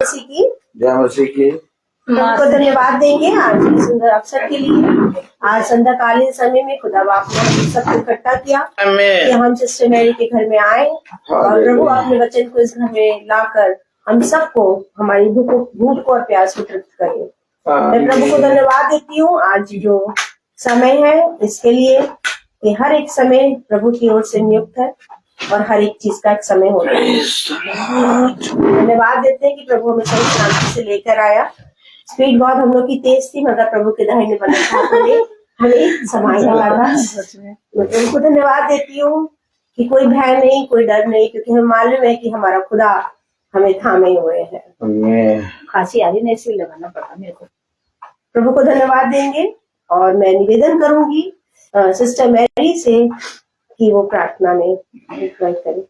मसीह की जय मसीह की। प्रभु को धन्यवाद देंगे आज के सुंदर अवसर के लिए। आज संध्याकालीन समय में खुदा बाप ने हम सबको इकट्ठा किया कि हम सिस्टर मैरी के घर में आए और प्रभु अपने वचन को इस घर में लाकर हम सबको हमारी भूख को और प्यास को तृप्त करे। मैं प्रभु को धन्यवाद देती हूँ आज जो समय है इसके लिए कि हर एक समय प्रभु की ओर से नियुक्त है और हर एक चीज का एक समय होता है। धन्यवाद देते हैं कि प्रभु हमें सही शांति से लेकर आया। स्पीड बहुत हम लोग की तेज थी मगर प्रभु के दाहिने बने हमें संभालने वाला। मैं प्रभु को धन्यवाद देती हूँ कि कोई भय नहीं, कोई डर नहीं, क्योंकि हमें मालूम है कि हमारा खुदा हमें थामे हुए हैं। खांसी आ रही नहीं इसलिए लगाना पड़ा मेरे को। प्रभु को धन्यवाद देंगे और मैं निवेदन करूंगी सिस्टर मैरी से कि वो प्रार्थना में रिक्वेस्ट करें।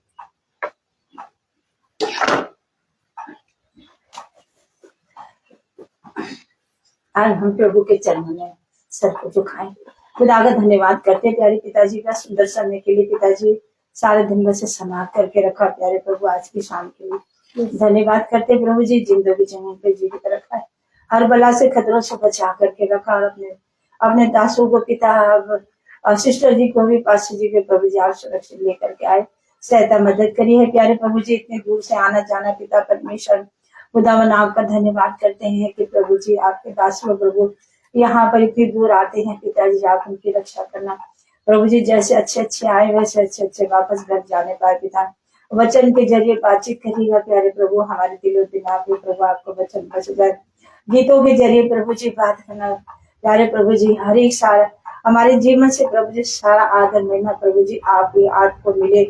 आज हम प्रभु के चरणों में सर को झुकाएं। खुदा का धन्यवाद करते प्यारे पिताजी का सुंदर समय के लिए। पिताजी सारे दिन में से समाप्त करके रखा प्यारे प्रभु आज की शाम के लिए। धन्यवाद करते प्रभु जी जिंदगी जमीन पे जीवित रखा है, हर बला से खतरों से बचा करके रखा और अपने दासों को पिता और सिस्टर जी को भी पास्टर जी के प्रभु जी आप सुरक्षित लेकर के आए, सहायता मदद करी है प्यारे प्रभु जी। इतने दूर से आना जाना पिता परमेश्वर खुदावन आपका धन्यवाद करते हैं कि प्रभु जी आपके दास प्रभु यहाँ पर इतनी दूर आते हैं पिताजी, आप उनकी रक्षा करना प्रभु जी। जैसे अच्छे अच्छे आए वैसे अच्छे अच्छे वापस घर जाने पाए पिता। वचन के जरिए बातचीत करिएगा प्यारे प्रभु हमारे दिलो दिमाग में प्रभु आपको वचन बस जाए। गीतों के जरिए प्रभु जी बात करना प्यारे प्रभु जी। हर एक सारा हमारे जीवन से प्रभु जी सारा आदर मिलना प्रभु जी आपको मिले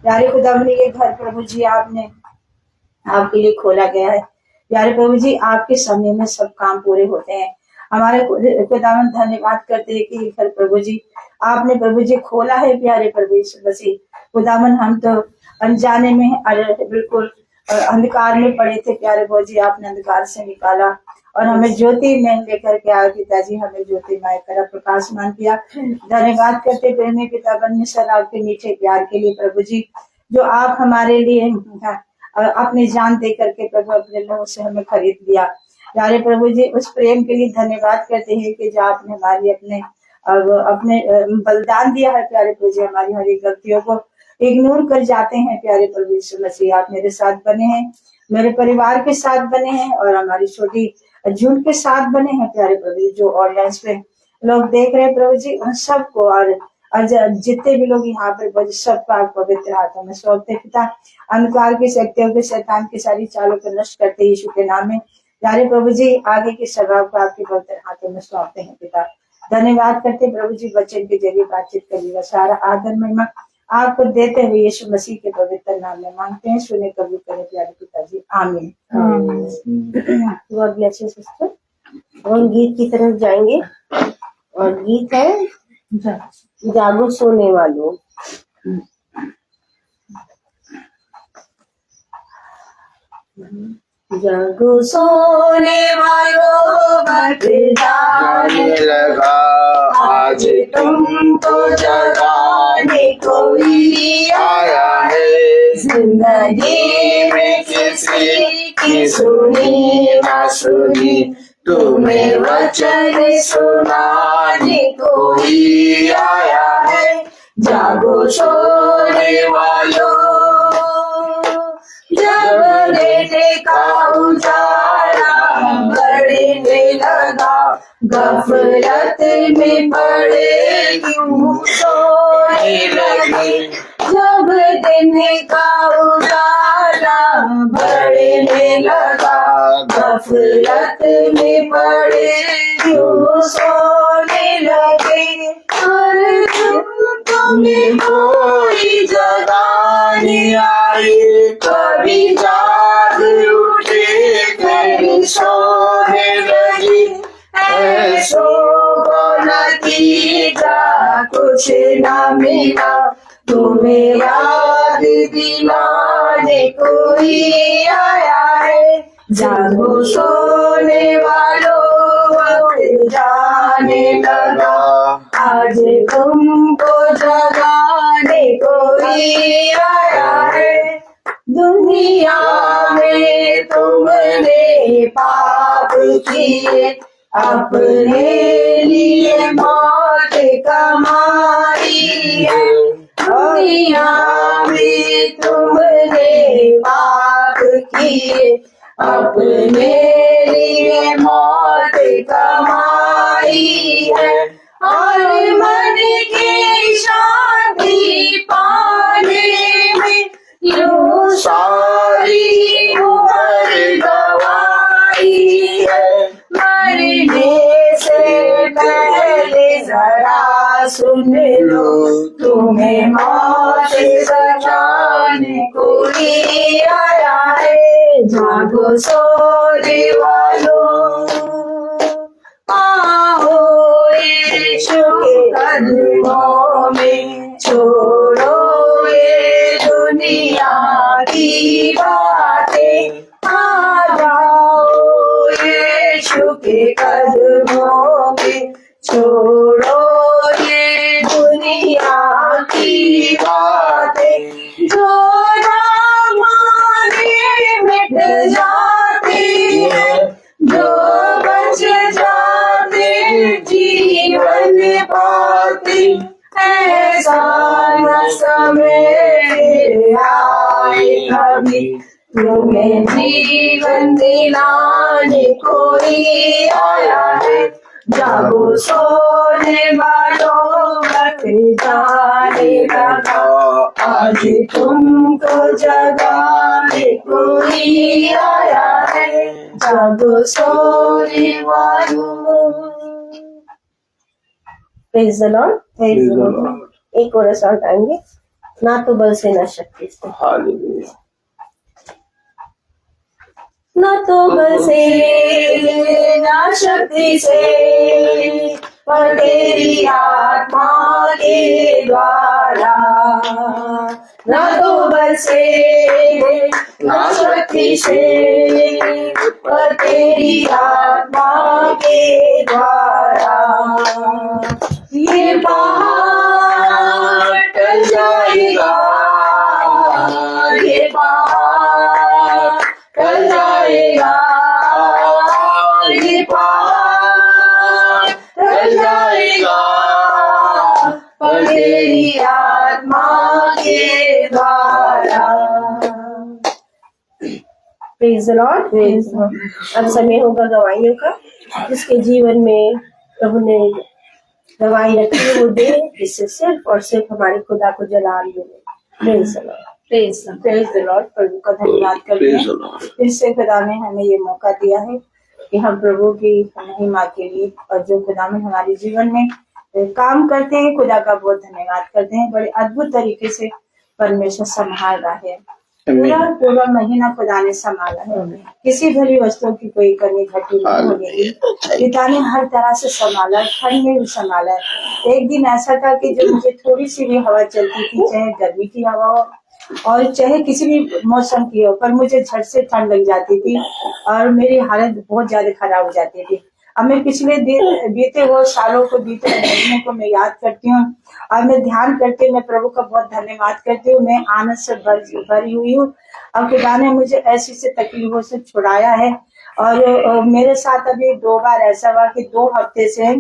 प्यारे खुदावन। ये घर प्रभु जी आपने आपके लिए खोला गया है प्यारे प्रभु जी। आपके समय में सब काम पूरे होते हैं। हमारे खुदावन धन्यवाद करते हैं कि घर प्रभु जी आपने प्रभु जी खोला है प्यारे प्रभु यीशु मसीह खुदावन। हम तो अनजाने में बिल्कुल अंधकार में पड़े थे प्यारे प्रभु जी, आपने अंधकार से निकाला और हमें ज्योति में लेकर के आए पिताजी। हमें ज्योति में कर प्रकाशमान किया। धन्यवाद करते प्रेमी पिता परमेश्वर आपके मीठे प्यार के लिए प्रभु जी, जो आप हमारे लिए अपनी जान दे करके प्रभु अपने लोगों से हमें खरीद लिया प्यारे प्रभु जी। उस प्रेम के लिए धन्यवाद करते हैं कि जो आपने हमारी अपने बलिदान दिया है प्यारे प्रभु जी। हमारी हर एक गलतियों को इग्नोर कर जाते हैं प्यारे प्रभु यीशु मसीह। आप मेरे साथ बने हैं, मेरे परिवार के साथ बने हैं और हमारी छोटी झुंड के साथ बने हैं प्यारे प्रभु जी। जो ऑनलाइन पे लोग देख रहे हैं प्रभु जी उन सबको और जितने भी लोग यहाँ पर सबका आप पवित्र हाथों में सौंपते पिता। अंधकार की शक्तियों के शैतान की सारी चालों को नष्ट करते यीशु के नाम में प्यारे प्रभु जी। आगे के स्वभाव को आपके पवित्र हाथों में सौंपते हैं पिता। धन्यवाद करते प्रभु जी वचन के जरिए बातचीत करिएगा। सारा आदर महिमा आपको देते हुए यीशु मसीह के पवित्र नाम में मांगते हैं, सुने कबूल करें प्यारे पिताजी, आमीन। God bless you sister. हम गीत की तरफ जाएंगे और गीत है जागो सोने वालों। जागो सोने वालों मत जाने लगा, आज तुमको जगाने कोई आया है। जिंदगी में किसी की सुनी ना सुनी, तुम्हें वचन सुनाने कोई आया है। जागो सोने वालों, जब लेने का उजाला बढ़ने लगा, गफलत में पड़े क्यों सोने लगे। जब दिन का उजाला बढ़ने लगा, गफलत में पड़े क्यों सोने लगे। और तुम्हें कोई जगाने आए, कभी जाग उठे फिर सोने लगी। ऐसो को नतीजा कुछ न मिला, तुम्हें याद दिलाने कोई आया है। जागो सोने वालों वक्त जाने लगा, आज तुमको जगाने कोई आया है। दुनिया में तुमने पाप किए, अपने लिए मौत कमाई है। दुनिया में तुमने पाप किए, अपने लिए मौत कमाई है। और मन की शांति पाने में यूं सारी उम्र गवाई है। मरने से पहले जरा सुन लो, तुम्हें मौत सजाने कोई आया है। जागो सोने वालों, आओ यीशु के कदमों में, छोड़ो ये दुनिया की बातें, आ जाओ यीशु के कदमों में, छोड़ो ये दुनिया की बातें। जो माने मिट जाती है, जो बच जाते जीवन पाती, ऐसा न समय आए कभी, तुम्हें जीवन दिलाने कोई आया है। जागो सोने वालों, मत जाने लगा, आज तुमको जगाने कोई आया है। जागो सोने वालों। Praise the Lord. Praise the Lord. एक और साथ गाएंगे, ना तो बल से ना शक्ति से। Hallelujah. ना तो बल से ना शक्ति से, पर तेरी आत्मा के द्वारा। ना तो बल से ना शक्ति से, पर तेरी आत्मा के द्वारा। ये पहाड़ टल जाएगा, ये पहाड़ टल जाएगा, ये पहाड़ टल जाएगा, पर तेरी आत्मा के द्वारा। Praise the Lord. Praise the Lord. अब समय होगा गवाहियों का, जिसके जीवन में प्रभु ने गवाही रखी है, वो दे, जिससे सिर्फ और सिर्फ हमारे खुदा को जलाल मिले। Praise the Lord. Praise the Lord. प्रभु का धन्यवाद करते Praise the हैं, Lord. फिर से खुदा ने हमें ये मौका दिया है कि हम प्रभु की महिमा के लिए और जो खुदा में हमारे जीवन में काम करते हैं, खुदा का बहुत धन्यवाद करते हैं। बड़े अद्भुत तरीके से परमेश्वर संभाल रहा है। पूरा महीना खुदा ने संभाला है, किसी भली वस्तुओं की कोई कमी घटी नहीं होगी। पिता ने हर तरह से संभाला, ठंड में भी संभाला है। एक दिन ऐसा था कि जो मुझे थोड़ी सी भी हवा चलती थी, चाहे गर्मी की हवा हो और चाहे किसी भी मौसम की हो, पर मुझे झट से ठंड लग जाती थी और मेरी हालत बहुत ज्यादा खराब हो जाती थी। अब मैं पिछले बीते हुए सालों को, बीते महीनों को मैं याद करती हूँ और मैं ध्यान करके मैं प्रभु का बहुत धन्यवाद करती हूँ। मैं आनंद से भरी हुई हूँ और खुदा ने मुझे ऐसी से तकलीफों से छुड़ाया है। और मेरे साथ अभी 2 बार ऐसा हुआ कि 2 हफ्ते से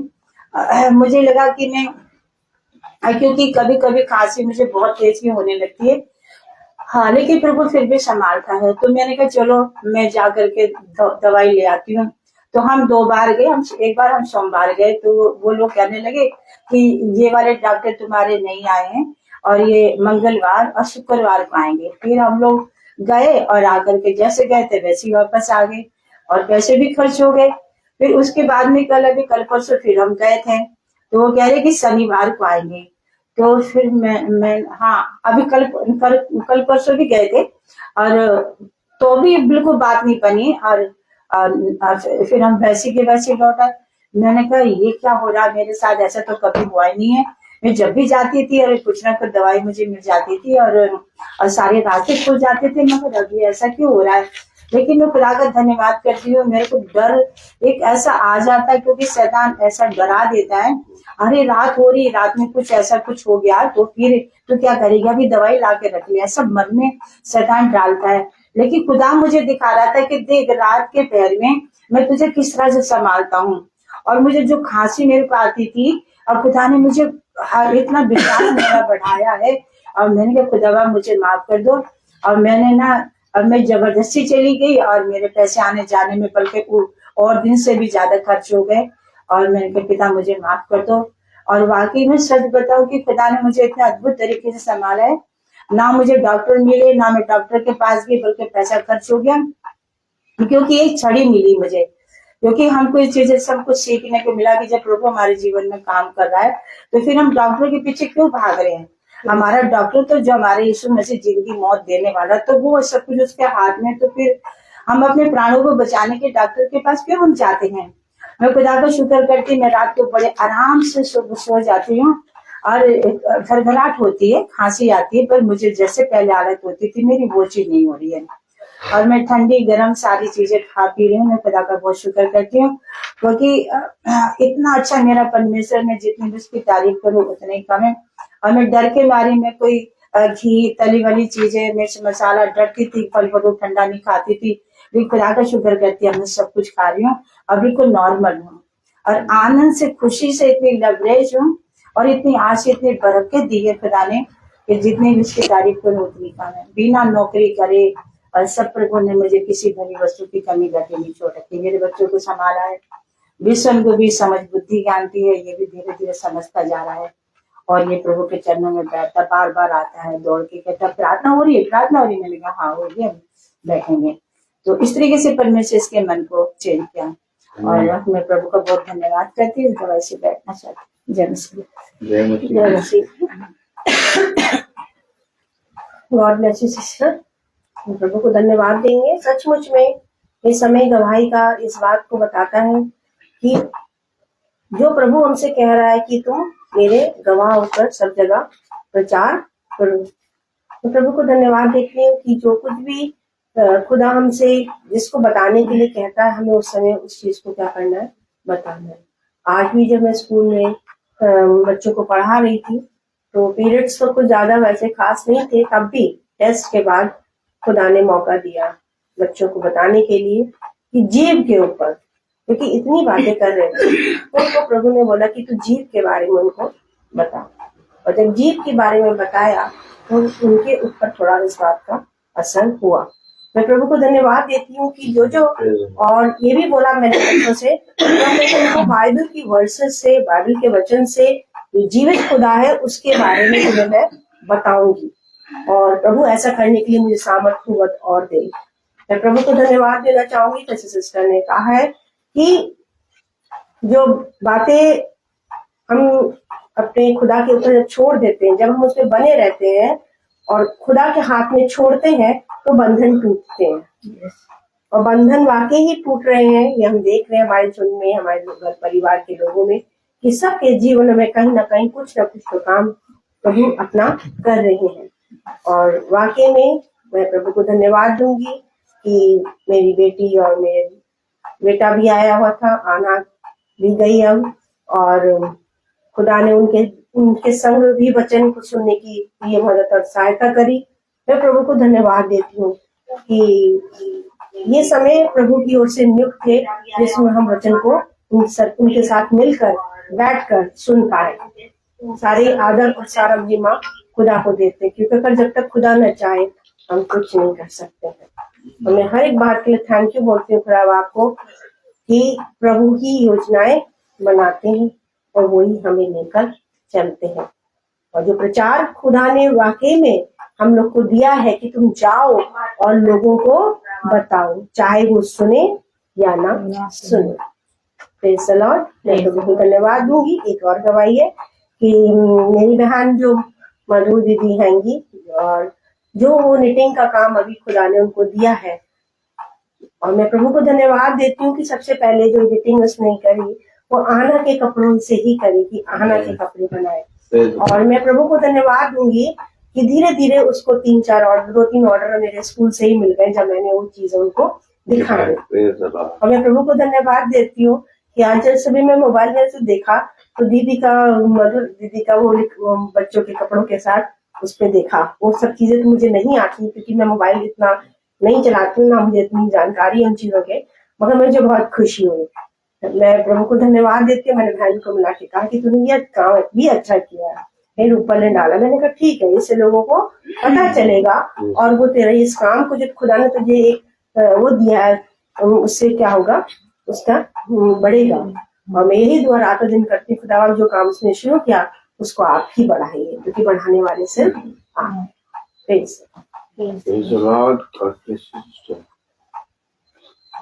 मुझे लगा कि मैं, क्योंकि कभी कभी खांसी मुझे बहुत तेज ही होने लगती है, हाँ, लेकिन प्रभु फिर भी संभालता है। तो मैंने कहा चलो मैं जा करके दवाई ले आती हूँ। तो हम 2 बार गए, एक बार हम सोमवार गए, तो वो लोग कहने लगे कि ये वाले डॉक्टर तुम्हारे नहीं आए हैं और ये मंगलवार और शुक्रवार को आएंगे। फिर हम लोग गए और आकर के जैसे गए थे वैसे ही वापस आ गए और पैसे भी खर्च हो गए। फिर उसके बाद में कल परसों फिर हम गए थे, तो वो कह रहे कि शनिवार को आएंगे। तो फिर मैं हाँ, अभी कल परसों भी गए थे और तो भी बिल्कुल बात नहीं बनी और फिर हम वैसे के वैसे लौटा। मैंने कहा ये क्या हो रहा है मेरे साथ, ऐसा तो कभी हुआ ही नहीं है। मैं जब भी जाती थी और कुछ ना कुछ दवाई मुझे मिल जाती थी और सारे रास्ते खुल जाते थे। मगर अभी ऐसा क्यों हो रहा है? लेकिन मैं खुदा का धन्यवाद करती हूँ। मेरे को डर एक ऐसा आ जाता है क्योंकि शैतान ऐसा डरा देता है, अरे रात हो रही, रात में कुछ ऐसा कुछ हो गया तो फिर तो क्या करेगा, अभी दवाई ला के रख ले, ऐसा मन में शैतान डालता है। लेकिन खुदा मुझे दिखा रहा था कि देख रात के पैर में मैं तुझे किस तरह से संभालता हूँ। और मुझे जो खांसी मेरे को आती थी, और खुदा ने मुझे इतना विश्वास मेरा बढ़ाया है। और मैंने कहा खुदा मुझे माफ कर दो। और मैंने ना, अब मैं जबरदस्ती चली गई और मेरे पैसे आने जाने में बल्कि और दिन से भी ज्यादा खर्च हो गए। और मैंने कहा पिता मुझे माफ कर दो। और वाकई में सच बताऊं कि खुदा ने मुझे इतने अद्भुत तरीके से संभाला है। ना मुझे डॉक्टर मिले, ना मैं डॉक्टर के पास गई, बल्कि पैसा खर्च हो गया क्योंकि एक छड़ी मिली मुझे। क्योंकि हमको इस चीज से सब कुछ सीखने को मिला कि जब प्रभु हमारे जीवन में काम कर रहा है तो फिर हम डॉक्टर के पीछे क्यों भाग रहे हैं। हमारा डॉक्टर तो जो हमारे यीशु मसीह जिंदगी मौत देने वाला, तो वो सब कुछ उसके हाथ में, तो फिर हम अपने प्राणों को बचाने के डॉक्टर के पास क्यों हम जाते हैं। मैं खुदा का शुक्र करती, मैं रात को बड़े आराम से सो जाती हूँ। और घरघराहट होती है, खांसी आती है, पर मुझे जैसे पहले आदत होती थी मेरी वो चीज नहीं हो रही है। और मैं ठंडी गर्म सारी चीजें खा पी रही हूँ। मैं खुदा का बहुत शुक्र करती हूँ क्योंकि इतना अच्छा मेरा परमेश्वर, मैं जितनी भी उसकी तारीफ करूँ उतनी कम है। और मैं डर के मारे में कोई घी तली वाली चीजें, मिर्च मसाला, डरती थी, फल फ्रूट ठंडा नहीं खाती थी। लेकिन खुदा का शुक्र करती हूँ मैं सब कुछ खा रही हूँ और बिल्कुल नॉर्मल हूँ। और आनंद से, खुशी से इतनी लबरेज हूँ और इतनी आज इतनी बरकत दी है खुदा ने कि जितनी भी उसकी तारीफ करूँ उतनी कम है। बिना नौकरी करे और सब प्रभु ने मुझे किसी धनी वस्तु की कमी करके नहीं छोड़ रखी। मेरे बच्चों को संभाला है, विश्व को भी समझ बुद्धि ज्ञानती है, ये भी धीरे धीरे समझता जा रहा है। और ये प्रभु के चरणों में बैठता, बार बार आता है दौड़ के, कहता प्रार्थना हो रही है, प्रार्थना हो रही है। मैंने कहा हाँ हो रही है, बैठेंगे। तो इस तरीके से परमेश्वर इसके मन को चेंज किया। और मैं प्रभु का बहुत धन्यवाद करती हूँ। दवाई से बैठना चाहती हूँ। जय मसीह। जय मसीह। God bless you sister. प्रभु को धन्यवाद देंगे। सचमुच में ये समय गवाही का इस बात को बताता है कि जो प्रभु हमसे कह रहा है कि तुम मेरे गवाह होकर सब जगह प्रचार करो। तो प्रभु को धन्यवाद देती हूँ कि जो कुछ भी खुदा हमसे जिसको बताने के लिए कहता है, हमें उस समय उस चीज को क्या करना है, बताना है। आज भी जब मैं स्कूल में बच्चों को पढ़ा रही थी तो पीरियड्स तो कुछ ज्यादा वैसे खास नहीं थे, तब भी टेस्ट के बाद खुदा ने मौका दिया बच्चों को बताने के लिए कि जीव के ऊपर, क्योंकि इतनी बातें कर रहे थे तो प्रभु ने बोला कि तू जीव के बारे में उनको बता। और जब जीव के बारे में बताया तो उनके ऊपर थोड़ा इस बात का असर हुआ। मैं प्रभु को धन्यवाद देती हूँ कि जो और ये भी बोला मैंने बच्चों से, तो बाइबल की वर्सेस से, बाइबल के वचन से जीवित खुदा है उसके बारे में तुम्हें मैं बताऊंगी। और प्रभु ऐसा करने के लिए मुझे सामर्थ्य कुव्वत और दे। मैं प्रभु को धन्यवाद देना चाहूंगी। जैसे सिस्टर ने कहा है कि जो बातें हम अपने खुदा के ऊपर जब छोड़ देते हैं, जब हम उसमें बने रहते हैं और खुदा के हाथ में छोड़ते हैं तो बंधन टूटते हैं। और बंधन वाकई ही टूट रहे हैं, ये हम देख रहे हैं हमारे झुंड में, हमारे घर परिवार के लोगों में, कि सबके जीवन में कहीं ना कहीं कुछ ना कुछ तो काम प्रभु अपना कर रहे हैं। और वाकई में मैं प्रभु को धन्यवाद दूंगी कि मेरी बेटी और मेरे बेटा भी आया हुआ था, आना भी गई अब, और खुदा ने उनके संग भी वचन को सुनने की ये मदद और सहायता करी। मैं प्रभु को धन्यवाद देती हूँ कि ये समय प्रभु की ओर से नियुक्त थे जिसमें हम वचन को उनके साथ मिलकर बैठकर सुन पाए। सारे आदर और सारा महिमा खुदा को देते, क्योंकि अगर जब तक खुदा न चाहे हम कुछ नहीं कर सकते हैं। तो मैं हर एक बात के लिए थैंक यू बोलती हूँ खुदा बाप को कि प्रभु ही योजनाएं बनाते हैं और वही हमें लेकर चलते हैं। और जो प्रचार खुदा ने वाकई में हम लोग को दिया है कि तुम जाओ और लोगों को बताओ, चाहे वो सुने या ना सुने। Praise the Lord. मैं प्रभु को धन्यवाद दूंगी। एक और गवाही है कि मेरी बहन जो मधु दीदी हैंगी, और जो वो निटिंग का काम अभी खुदा ने उनको दिया है, और मैं प्रभु को धन्यवाद देती हूँ कि सबसे पहले जो निटिंग उसने करी वो आना के कपड़ों से ही करी, कि आना के कपड़े बनाए। और मैं प्रभु को धन्यवाद दूंगी कि धीरे धीरे उसको 2-3 ऑर्डर मेरे स्कूल से ही मिल गए जब मैंने वो चीजें उनको दिखाई। और मैं प्रभु को धन्यवाद देती हूँ कि आज जब सभी मैं मोबाइल में से देखा तो दीदी का, मधुर दीदी का वो बच्चों के कपड़ों के साथ उस पर देखा। वो सब चीजें तो मुझे नहीं आती क्योंकि मैं मोबाइल इतना नहीं चलाती हूँ, ना मुझे इतनी जानकारी उन चीजों के, मगर मुझे बहुत खुशी हुई। मैं प्रभु को धन्यवाद देती हूँ। मैंने बहन को मिला के कहा कि तूने ये काम भी अच्छा किया, फिर ऊपर ने डाला। मैंने कहा ठीक है, इससे लोगों को पता चलेगा और वो तेरा इस काम को जो खुदा ने तुझे एक वो दिया है, उससे क्या होगा, उसका बढ़ेगा। और मैं यही दुआ रात दिन करती, खुदा जो काम उसने शुरू किया उसको आप ही बढ़ाइए, क्योंकि बढ़ाने वाले सिर्फ आप।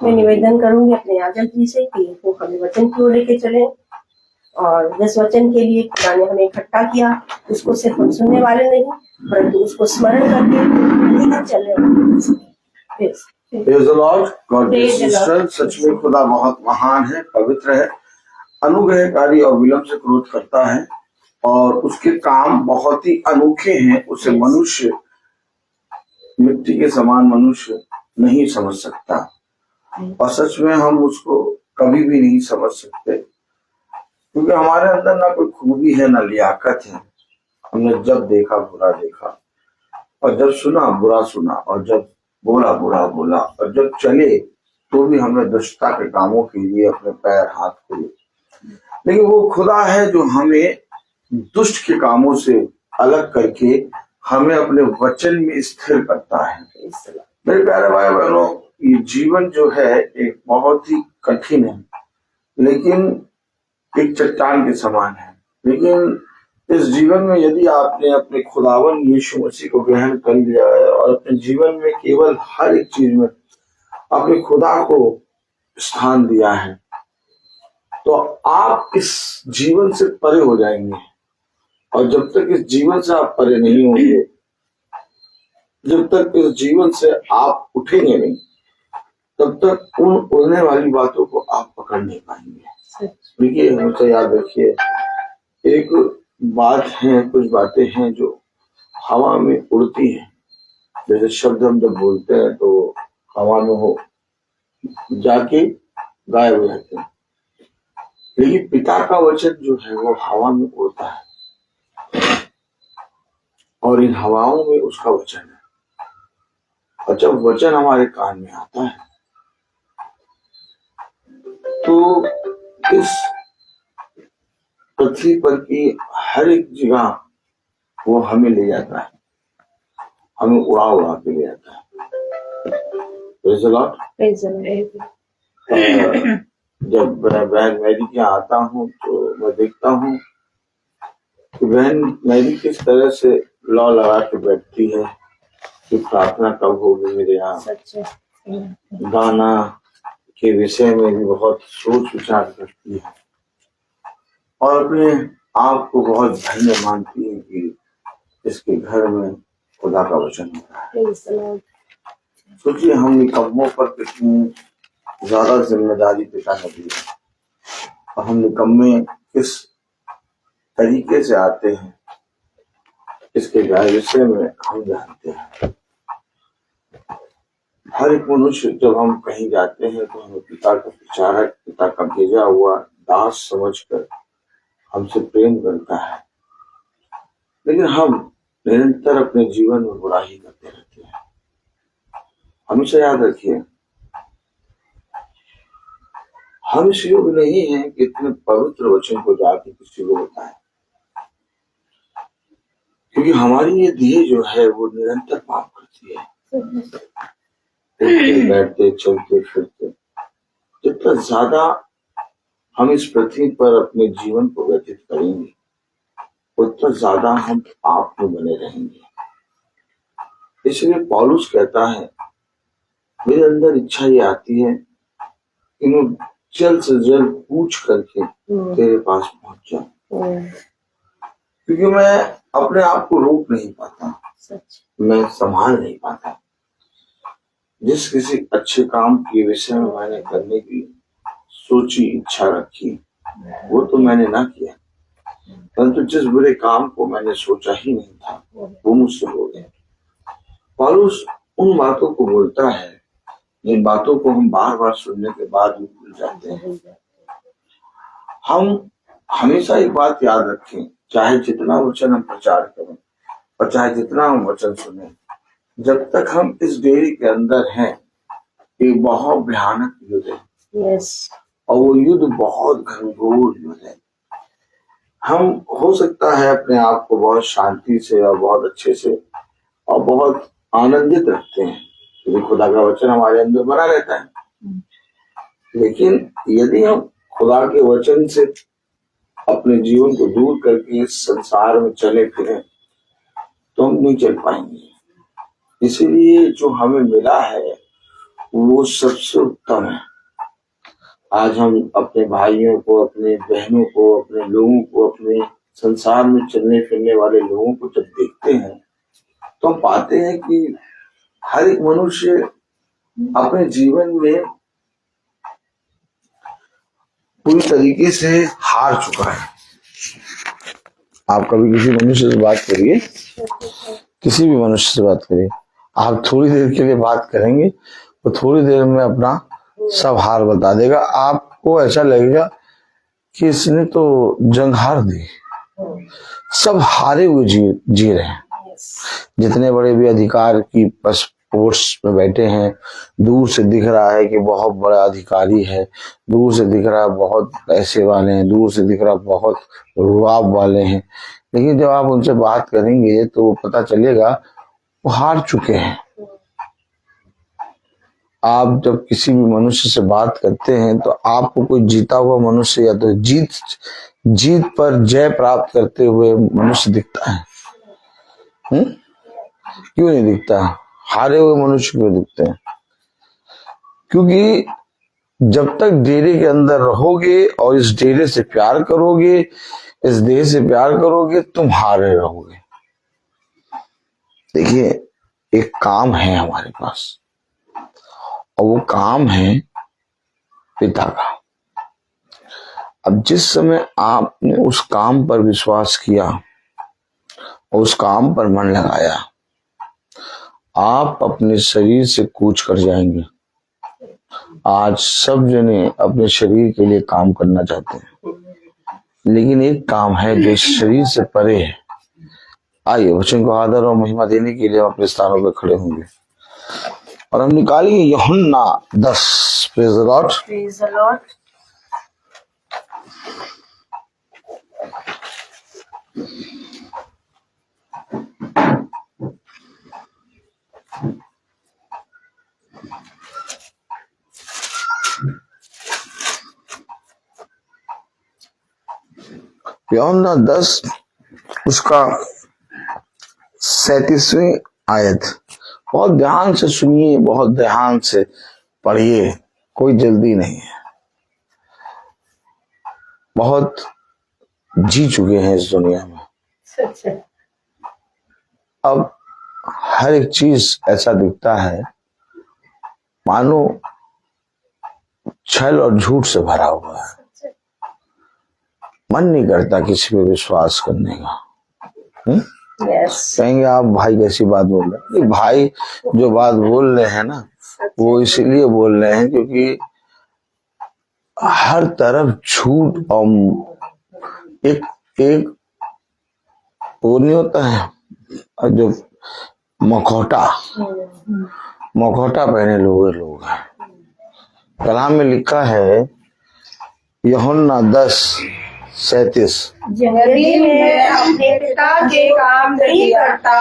मैं निवेदन करूंगी अपने याजक जी से कि वो हमें वचन की ओर लेके चले, और जिस वचन के लिए खुदा ने हमें इकट्ठा किया उसको सिर्फ हम सुनने वाले नहीं, परंतु उसको स्मरण करके चलने वाले। सच में खुदा बहुत महान है, पवित्र है, अनुग्रहकारी और विलंब से क्रोध करता है, और उसके काम बहुत ही अनोखे हैं। उसे मनुष्य, मिट्टी के समान मनुष्य नहीं समझ सकता, और सच में हम उसको कभी भी नहीं समझ सकते, क्योंकि हमारे अंदर ना कोई खूबी है, ना लियाकत है। हमने जब देखा बुरा देखा, और जब सुना बुरा सुना, और जब बोला बुरा बोला, और जब चले तो भी हमने दुष्टता के कामों के लिए अपने पैर हाथ खोले। लेकिन वो खुदा है जो हमें दुष्ट के कामों से अलग करके हमें अपने वचन में स्थिर करता है। मेरे प्यारे भाई बहनों, ये जीवन जो है एक बहुत ही कठिन है, लेकिन एक चट्टान के समान है। लेकिन इस जीवन में यदि आपने अपने खुदावन यीशु मसीह को ग्रहण कर लिया है, और अपने जीवन में केवल हर एक चीज में अपने खुदा को स्थान दिया है, तो आप इस जीवन से परे हो जाएंगे। और जब तक इस जीवन से आप परे नहीं होंगे, जब तक इस जीवन से आप उठेंगे नहीं, तब तक उन उड़ने वाली बातों को आप पकड़ नहीं पाएंगे। देखिए, हमेशा याद रखिए, एक बात है, कुछ बातें हैं जो हवा में उड़ती हैं। जैसे शब्द हम जब बोलते हैं तो हवा में हो जाके गायब हो जाते हैं, लेकिन पिता का वचन जो है वो हवा में उड़ता है, और इन हवाओं में उसका वचन है। और जब वचन हमारे कान में आता है तो इस पृथ्वी पर की हर एक जगह वो हमें ले जाता है, हमें उड़ा उड़ा के ले जाता है। जब बहन मैरी के यहाँ आता हूँ तो मैं देखता हूँ कि बहन मैरी किस तरह से लौ लगा के बैठती है कि प्रार्थना कब होगी मेरे यहाँ। गाना के विषय में भी बहुत सोच विचार करती है, और अपने आप को बहुत धन्य मानती है कि इसके घर में खुदा का वचन होता है। सोचिए, हम निकम्मों पर कितनी ज्यादा जिम्मेदारी पिता ने दी है, और हम निकम्मे किस तरीके से आते हैं इसके विषय में हम जानते हैं। हर एक मनुष्य जब हम कहीं जाते हैं तो हमें पिता का प्रचारक, पिता का भेजा हुआ दास समझकर हमसे प्रेम करता है, लेकिन हम निरंतर अपने जीवन में बुराई करते रहते हैं। हमेशा याद रखिए, हम इस योग नहीं है कि इतने पवित्र वचन को जाके किसी को बताएं, क्योंकि हमारी ये देह जो है वो निरंतर पाप करती है। बैठते चलते फिरते, जितना ज्यादा हम इस पृथ्वी पर अपने जीवन को व्यतीत करेंगे, उतना ज्यादा हम पाप में बने रहेंगे। इसलिए पौलुस कहता है, मेरे अंदर इच्छा ये आती है कि मैं जल्द से जल्द पूछ करके तेरे पास पहुंच जाऊं, क्योंकि मैं अपने आप को रोक नहीं पाता, मैं संभाल नहीं पाता। जिस किसी अच्छे काम के विषय में मैंने करने की सोची, इच्छा रखी, वो तो मैंने ना किया, परंतु जिस बुरे काम को मैंने सोचा ही नहीं था वो मुझसे हो गया। पौलुस उन बातों को बोलता है जिन बातों को हम बार बार सुनने के बाद भी भूल जाते हैं। हम हमेशा एक बात याद रखें, चाहे जितना वचन हम प्रचार करें और चाहे जितना हम वचन सुने, जब तक हम इस डेरे के अंदर हैं, ये बहुत भयानक युद्ध है। यस। और वो युद्ध बहुत घनघोर युद्ध है। हम हो सकता है अपने आप को बहुत शांति से और बहुत अच्छे से और बहुत आनंदित रखते हैं, क्योंकि खुदा का वचन हमारे अंदर बना रहता है। लेकिन यदि हम खुदा के वचन से अपने जीवन को दूर करके इस संसार में चले फिरें तो हम नहीं चल पाएंगे। इसीलिए जो हमें मिला है वो सबसे उत्तम है। आज हम अपने भाइयों को, अपने बहनों को, अपने लोगों को, अपने संसार में चलने फिरने वाले लोगों को जब देखते हैं तो हम पाते हैं कि हर एक मनुष्य अपने जीवन में पूरी तरीके से हार चुका है। आप कभी किसी मनुष्य से बात करिए, किसी भी मनुष्य से बात करिए, आप थोड़ी देर के लिए बात करेंगे तो थोड़ी देर में अपना सब हार बता देगा। आपको ऐसा लगेगा कि इसने तो जंग हार दी। सब हारे हुए जी रहे हैं। जितने बड़े भी अधिकार की पोस्ट में बैठे हैं, दूर से दिख रहा है कि बहुत बड़ा अधिकारी है, दूर से दिख रहा है बहुत पैसे वाले हैं, दूर से दिख रहा है बहुत रुआब वाले हैं, लेकिन जब आप उनसे बात करेंगे तो पता चलेगा वो हार चुके हैं। आप जब किसी भी मनुष्य से बात करते हैं तो आपको कोई जीता हुआ मनुष्य या तो जीत पर जय प्राप्त करते हुए मनुष्य दिखता है? क्यों नहीं दिखता? हारे हुए मनुष्य क्यों दिखते हैं? क्योंकि जब तक डेरे के अंदर रहोगे और इस डेरे से प्यार करोगे, इस देह से प्यार करोगे, तुम हारे रहोगे। देखिए, एक काम है हमारे पास और वो काम है पिता का। अब जिस समय आपने उस काम पर विश्वास किया और उस काम पर मन लगाया, आप अपने शरीर से कूच कर जाएंगे। आज सब जने अपने शरीर के लिए काम करना चाहते हैं, लेकिन एक काम है जो शरीर से परे है। आइए वचन को आदर और महिमा देने के लिए हम अपने स्थानों पर खड़े होंगे और हम निकालेंगे यूहन्ना 10। Praise the Lord. Praise the Lord. यूहन्ना 10 उसका 37वीं आयत। बहुत ध्यान से सुनिए, बहुत ध्यान से पढ़िए, कोई जल्दी नहीं है। बहुत जी चुके हैं इस दुनिया में। अब हर एक चीज ऐसा दिखता है मानो छल और झूठ से भरा हुआ है। मन नहीं करता किसी पे विश्वास करने का। कहेंगे आप भाई कैसी बात बोल रहे हैं? भाई जो बात बोल रहे हैं ना, वो इसीलिए बोल रहे हैं क्योंकि हर तरफ झूठ और एक वो नहीं होता है जो मखौटा पहने लोग हैं। कलाम में लिखा है यूहन्ना 10:37। यदि मैं अपने पिता के काम नहीं करता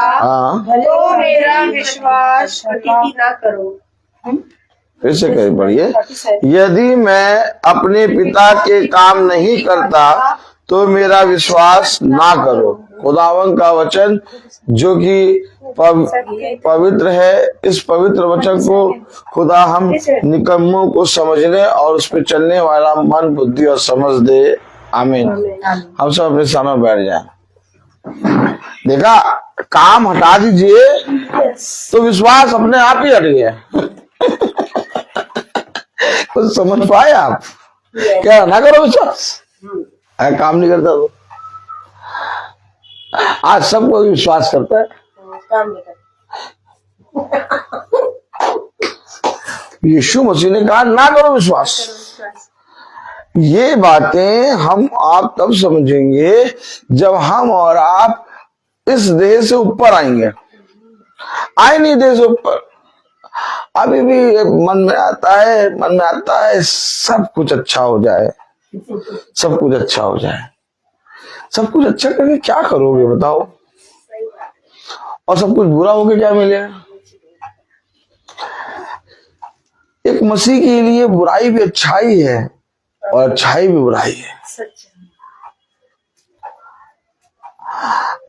तो मेरा विश्वास भी ना करो। फिर से कहीं पढ़िए। यदि मैं अपने पिता के काम नहीं करता तो मेरा विश्वास ना करो। खुदावन का वचन जो कि पवित्र है, इस पवित्र वचन को खुदा हम निकम्मों को समझने और उस पर चलने वाला मन, बुद्धि और समझ दे। आमीन। हम सब अपने स्थानों में बैठ जाए। देखा, काम हटा दीजिए तो विश्वास अपने आप ही हट गया। कुछ समझ पाए आप? क्या ना करो विश्वास, काम नहीं करता तो आज सब कोई विश्वास करता है, काम नहीं करता। यीशु मसीह ने कहा ना करो विश्वास। ये बातें हम आप तब समझेंगे जब हम और आप इस देह से ऊपर आएंगे। आए नहीं देश ऊपर। अभी भी मन में आता है सब कुछ अच्छा हो जाए, सब कुछ अच्छा हो जाए। सब कुछ अच्छा करके क्या करोगे बताओ? और सब कुछ बुरा होके क्या मिलेगा? एक मसीह के लिए बुराई भी अच्छाई है और अच्छाई भी बुराई है।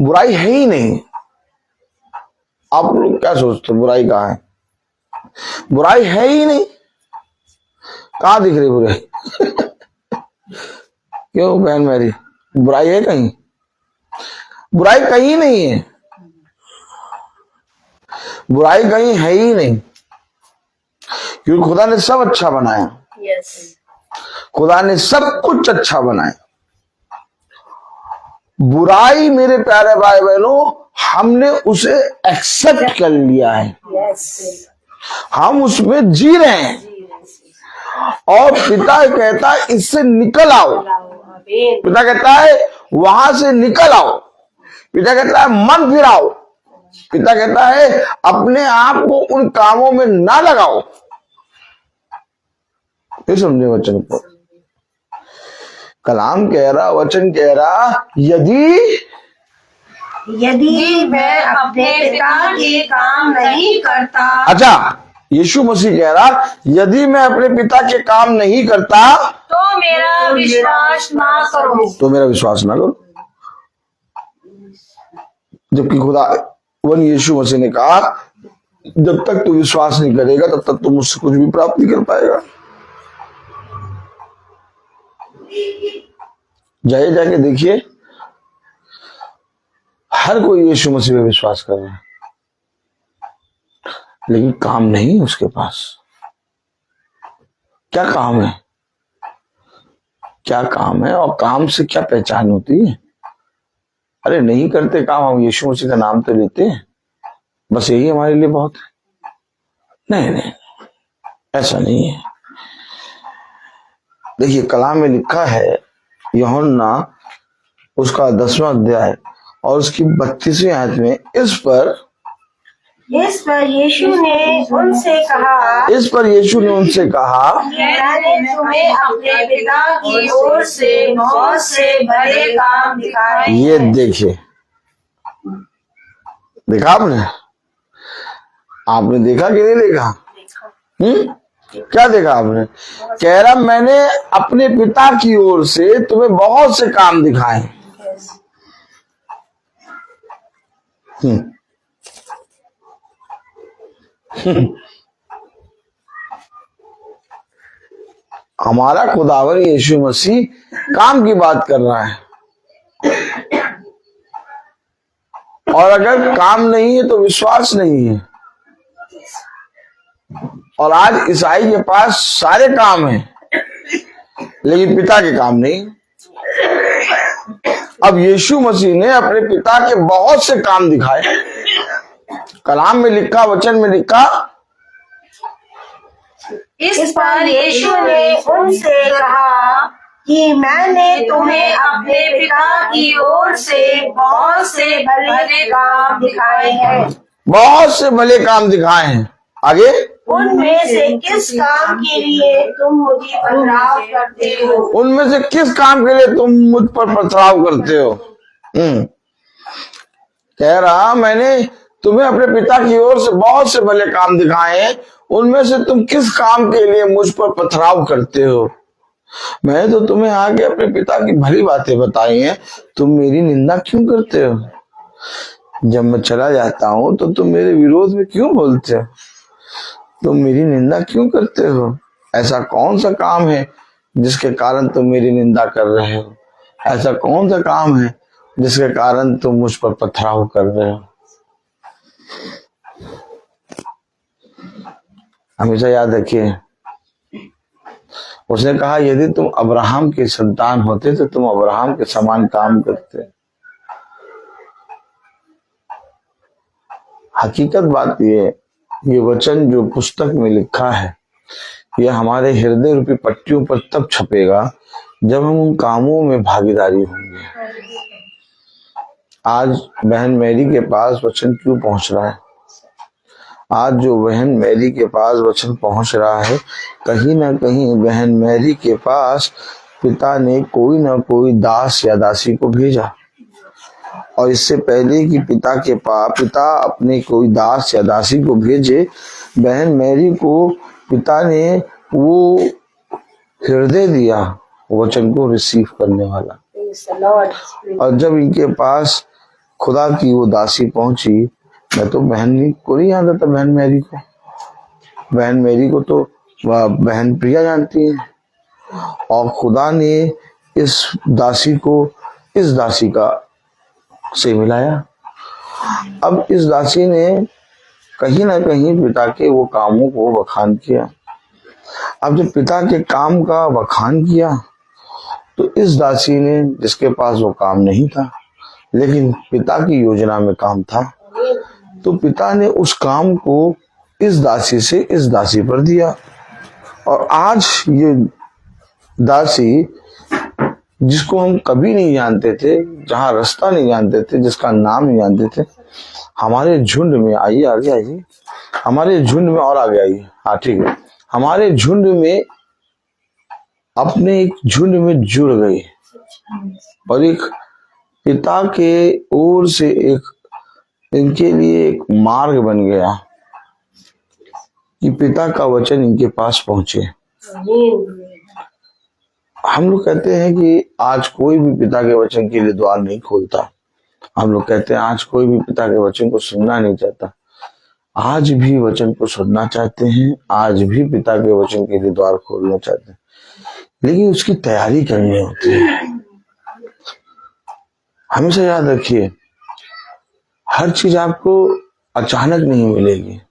बुराई है ही नहीं। आप लोग क्या सोचते हो बुराई कहाँ है? बुराई है ही नहीं। कहाँ दिख रही बुराई? क्यों बहन मेरी, बुराई है कहीं? बुराई कहीं नहीं है, बुराई कहीं है ही नहीं, क्योंकि खुदा ने सब अच्छा बनाया। खुदा ने सब कुछ अच्छा बनाया। बुराई मेरे प्यारे भाई बहनों, हमने उसे एक्सेप्ट कर लिया है। हम उसमें जी रहे हैं और पिता कहता है इससे निकल आओ। पिता कहता है वहां से निकल आओ। पिता कहता है मन फिराओ। पिता कहता है अपने आप को उन कामों में ना लगाओ। ये समझे वचन को। कलाम कह रहा, वचन कह रहा, यदि मैं अपने पिता के काम नहीं करता। अच्छा, यीशु मसीह कह रहा यदि मैं अपने पिता के काम नहीं करता तो मेरा विश्वास ना करो। तो मेरा विश्वास ना करो। जबकि खुदा वन यीशु मसीह ने कहा जब तक तू विश्वास नहीं करेगा तब तक तू मुझसे कुछ भी प्राप्त नहीं कर पाएगा। जाके देखिए, हर कोई यीशु मसीह पे विश्वास कर रहा है लेकिन काम नहीं है उसके पास। क्या काम है? क्या काम है और काम से क्या पहचान होती है? अरे नहीं करते काम, हम यीशु मसीह का नाम तो लेते हैं, बस यही हमारे लिए बहुत है। नहीं, ऐसा नहीं है। देखिए कलाम में लिखा है, यूहन्ना उसका 10वां अध्याय और उसकी 32वीं आयत में, इस पर यीशु ने उनसे कहा मैंने तुम्हें अपने पिता की ओर से बहुत से बड़े काम दिखाए। ये देखिए, देखा आपने देखा कि नहीं देखा? क्या देखा आपने? कह रहा मैंने अपने पिता की ओर से तुम्हें बहुत से काम दिखाए। हमारा खुदावर यीशु मसीह काम की बात कर रहा है, और अगर काम नहीं है तो विश्वास नहीं है। और आज ईसाई के पास सारे काम हैं लेकिन पिता के काम नहीं। अब यीशु मसीह ने अपने पिता के बहुत से काम दिखाए। कलाम में लिखा, वचन में लिखा, इस पर यीशु ने उनसे कहा कि मैंने तुम्हें अपने पिता की ओर से बहुत से भले काम दिखाए हैं। बहुत से भले काम दिखाए हैं। आगे, उनमें से किस काम के लिए तुम मुझे पथराव करते हो? उनमें से किस काम के लिए तुम मुझ पर पथराव करते हो? कह रहा मैंने तुम्हें अपने पिता की ओर से बहुत से भले काम दिखाए हैं, उनमें से तुम किस काम के लिए मुझ पर पथराव करते हो? मैं तो तुम्हें आगे अपने पिता की भली बातें बताई हैं, तुम मेरी निंदा क्यों करते हो? जब मैं चला जाता हूं तो तुम मेरे विरोध में क्यों बोलते हो? तुम मेरी निंदा क्यों करते हो? ऐसा कौन सा काम है जिसके कारण तुम मेरी निंदा कर रहे हो? ऐसा कौन सा काम है जिसके कारण तुम मुझ पर पथराव कर रहे हो? हमेशा याद रखिए, उसने कहा यदि तुम अब्राहम के संतान होते तो तुम अब्राहम के समान काम करते। हकीकत बात ये वचन जो पुस्तक में लिखा है यह हमारे हृदय रूपी पट्टियों पर तब छपेगा जब हम उन कामों में भागीदारी होंगे। आज बहन मैरी के पास वचन क्यों पहुंच रहा है? आज जो बहन मैरी के पास वचन पहुंच रहा है, कहीं ना कहीं बहन मैरी के पास पिता ने कोई ना कोई दास या दासी को भेजा। और इससे पहले कि पिता अपने कोई दास या दासी को भेजे, बहन मैरी को पिता ने वो हृदय दिया वचन को रिसीव करने वाला। और जब इनके पास खुदा की वो दासी पहुंची, मैं तो बहन को नहीं जानता था, बहन मैरी को तो बहन प्रिया जानती है। और खुदा ने इस दासी को इस दासी का से मिलाया। अब इस दासी ने कहीं ना कहीं पिता के वो कामों को बखान किया। अब जब पिता के काम का बखान किया तो इस दासी ने, जिसके पास वो काम नहीं था लेकिन पिता की योजना में काम था, तो पिता ने उस काम को इस दासी से इस दासी पर दिया। और आज ये दासी, जिसको हम कभी नहीं जानते थे, जहां रास्ता नहीं जानते थे, जिसका नाम नहीं जानते थे, हमारे झुंड में आइए, आगे आइए, हमारे झुंड में और आगे आइए, हाँ ठीक है, हमारे झुंड में, अपने एक झुंड में जुड़ गई और एक पिता के ओर से एक इनके लिए एक मार्ग बन गया कि पिता का वचन इनके पास पहुंचे। हम लोग कहते हैं कि आज कोई भी पिता के वचन के लिए द्वार नहीं खोलता। हम लोग कहते हैं आज कोई भी पिता के वचन को सुनना नहीं चाहता। आज भी वचन को सुनना चाहते हैं, आज भी पिता के वचन के लिए द्वार खोलना चाहते हैं, लेकिन उसकी तैयारी करनी होती है। हमेशा याद रखिए, हर चीज आपको अचानक नहीं मिलेगी।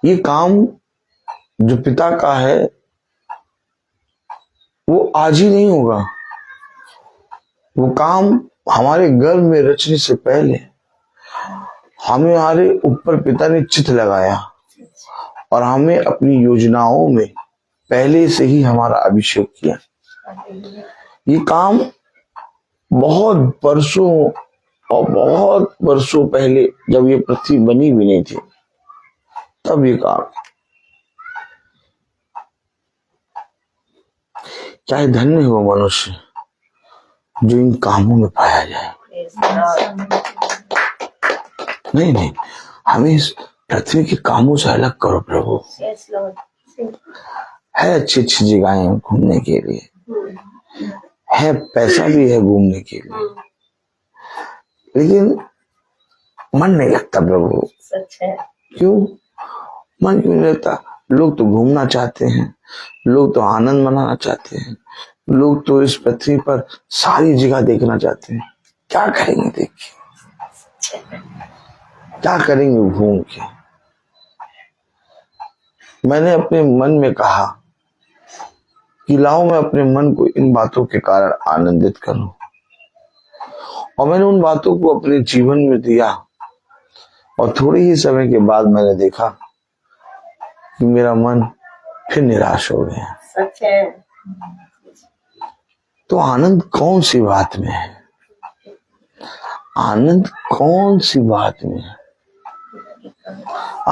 ये काम जो पिता का है वो आज ही नहीं होगा। वो काम हमारे गर्भ में रचने से पहले हमारे ऊपर पिता ने चित्त लगाया और हमें अपनी योजनाओं में पहले से ही हमारा अभिषेक किया। ये काम बहुत वर्षों पहले, जब ये पृथ्वी बनी भी नहीं थी, तब ये काम। चाहे धन्य हो मनुष्य जो इन कामों में पाया जाए। नहीं, हमें इस पृथ्वी के कामों से अलग करो प्रभु। है अच्छी जगहें घूमने के लिए, है पैसा भी है घूमने के लिए, लेकिन मन नहीं लगता प्रभु। सच है। क्यों मन क्यों नहीं लगता? लोग तो घूमना चाहते हैं, लोग तो आनंद मनाना चाहते हैं, लोग तो इस पृथ्वी पर सारी जगह देखना चाहते हैं। क्या करेंगे देख के? क्या करेंगे घूम के? मैंने अपने मन में कहा कि लाओ मैं अपने मन को इन बातों के कारण आनंदित करूं, और मैंने उन बातों को अपने जीवन में दिया। और थोड़े ही समय के बाद मैंने देखा कि मेरा मन फिर निराश हो गया। सच है। तो आनंद कौन सी बात में है? आनंद कौन सी बात में है?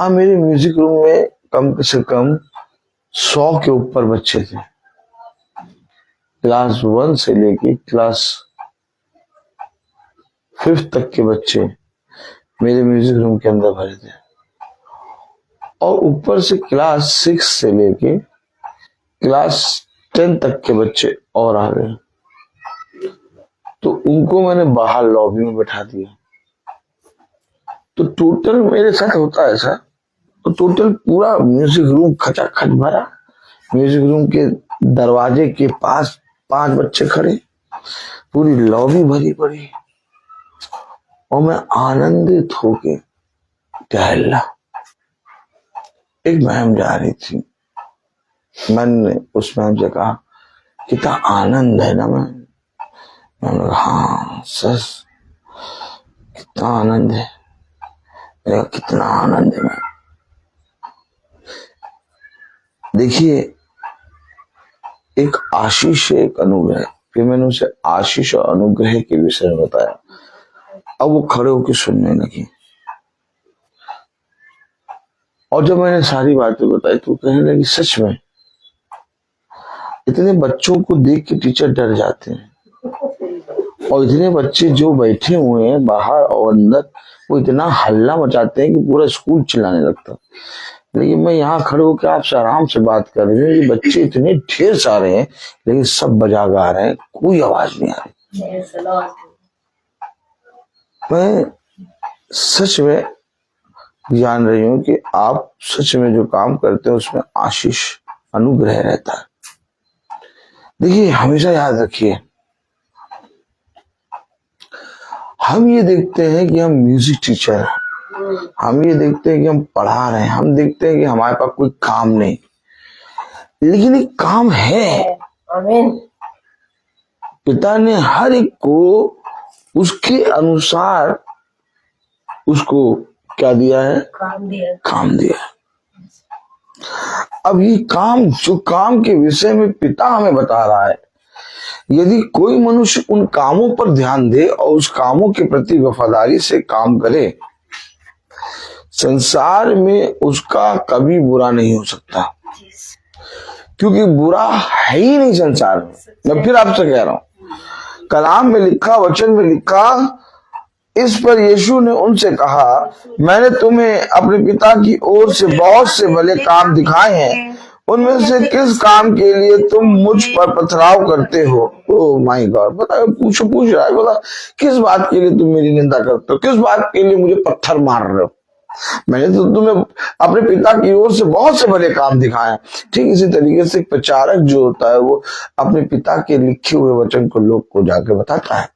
मेरे म्यूजिक रूम में कम से कम 100 के ऊपर बच्चे थे। क्लास 1 से लेके क्लास 5 तक के बच्चे मेरे म्यूजिक रूम के अंदर भरे थे, और ऊपर से क्लास 6 से लेके क्लास 10 तक के बच्चे और आ गए। तो उनको मैंने बाहर लॉबी में बैठा दिया। तो टोटल मेरे साथ होता है ऐसा, तो टोटल पूरा म्यूजिक रूम खचाखच भरा। म्यूजिक रूम के दरवाजे के पास 5 बच्चे खड़े, पूरी लॉबी भरी पड़ी, और मैं आनंदित होके टहला। एक मैम जा रही थी, मैंने उस मैम से कहा कितना आनंद है ना मैम? मैंने कहा हाँ सस, कितना आनंद है। मैंने कहा कितना आनंद है मैम? देखिए, एक आशीष है, एक अनुग्रह। फिर मैंने उसे आशीष और अनुग्रह के विषय में बताया। अब वो खड़े होकर सुनने लगी। और जब मैंने सारी बातें बताई तो कहने लगी सच में इतने बच्चों को देख के टीचर डर जाते हैं, और इतने बच्चे जो बैठे हुए हैं बाहर और अंदर वो इतना हल्ला मचाते हैं कि पूरा स्कूल चिल्लाने लगता। लेकिन मैं यहाँ खड़े होकर आपसे आराम से बात कर रही हूँ, ये बच्चे इतने ढेर सारे हैं लेकिन सब बजा गा रहे हैं, कोई आवाज नहीं आ रही। मैं सच में जान रही हूँ कि आप सच में जो काम करते हैं उसमें आशीष अनुग्रह रहता है। देखिए हमेशा याद रखिए, हम ये देखते हैं कि हम म्यूजिक टीचर हैं, हम ये देखते हैं कि हम पढ़ा रहे हैं, हम देखते हैं कि हमारे पास कोई काम नहीं, लेकिन एक काम है। आमीन। पिता ने हर एक को उसके अनुसार उसको क्या दिया है? काम दिया। अब ये काम, जो काम के विषय में पिता हमें बता रहा है, यदि कोई मनुष्य उन कामों पर ध्यान दे और उस कामों के प्रति वफादारी से काम करे, संसार में उसका कभी बुरा नहीं हो सकता, क्योंकि बुरा है ही नहीं संसार में। मैं फिर आपसे कह रहा हूं, कलाम में लिखा, वचन में लिखा, इस पर यीशु ने उनसे कहा, मैंने तुम्हें अपने पिता की ओर से बहुत से भले काम दिखाए हैं, उनमें से किस काम के लिए तुम मुझ पर पथराव करते हो? ओह माय गॉड, बता, पूछ रहा है, बता किस बात के लिए तुम मेरी निंदा करते हो, किस बात के लिए मुझे पत्थर मार रहे हो? मैंने तो तुम्हें अपने पिता की ओर से बहुत से भले काम दिखाए। ठीक इसी तरीके से प्रचारक जो होता है वो अपने पिता के लिखे हुए वचन को लोग को जाके बताता है,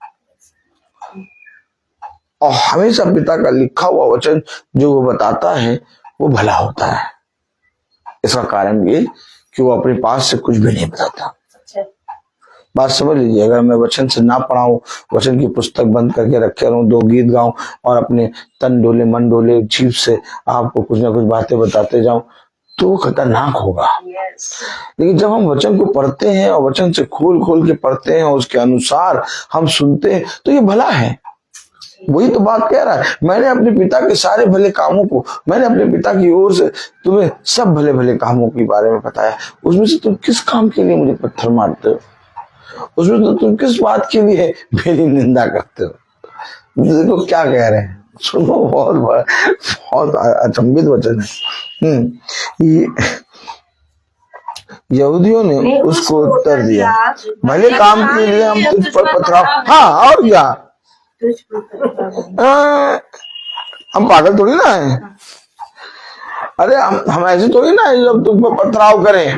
और हमेशा पिता का लिखा हुआ वचन जो वो बताता है वो भला होता है। इसका कारण ये कि वो अपने पास से कुछ भी नहीं बताता। बात समझ लीजिए, अगर मैं वचन से ना पढ़ाऊं, वचन की पुस्तक बंद करके रखे रहूं, दो गीत गाऊं और अपने तन डोले मन डोले जीभ से आपको कुछ ना कुछ बातें बताते जाऊं, तो वो खतरनाक होगा। लेकिन जब हम वचन को पढ़ते हैं और वचन से खोल खोल के पढ़ते हैं और उसके अनुसार हम सुनते हैं, तो ये भला है। वही तो बात कह रहा है, मैंने अपने पिता के सारे भले कामों को, मैंने अपने पिता की ओर से तुम्हें सब भले भले कामों के बारे में बताया। उसमें से तुम किस काम के लिए मुझे पत्थर मारते हो? उसमें तो तुम किस बात के लिए मेरी निंदा करते हो? देखो क्या कह रहे हैं, सुनो, बहुत अचंभित वचन है। यहूदियों ने उसको उत्तर दिया, भले काम के लिए हम तुझ पर पथराव, हाँ और क्या, हम पागल थोड़ी ना है। अरे हम ऐसे थोड़ी ना है जब तुम पर पथराव करें,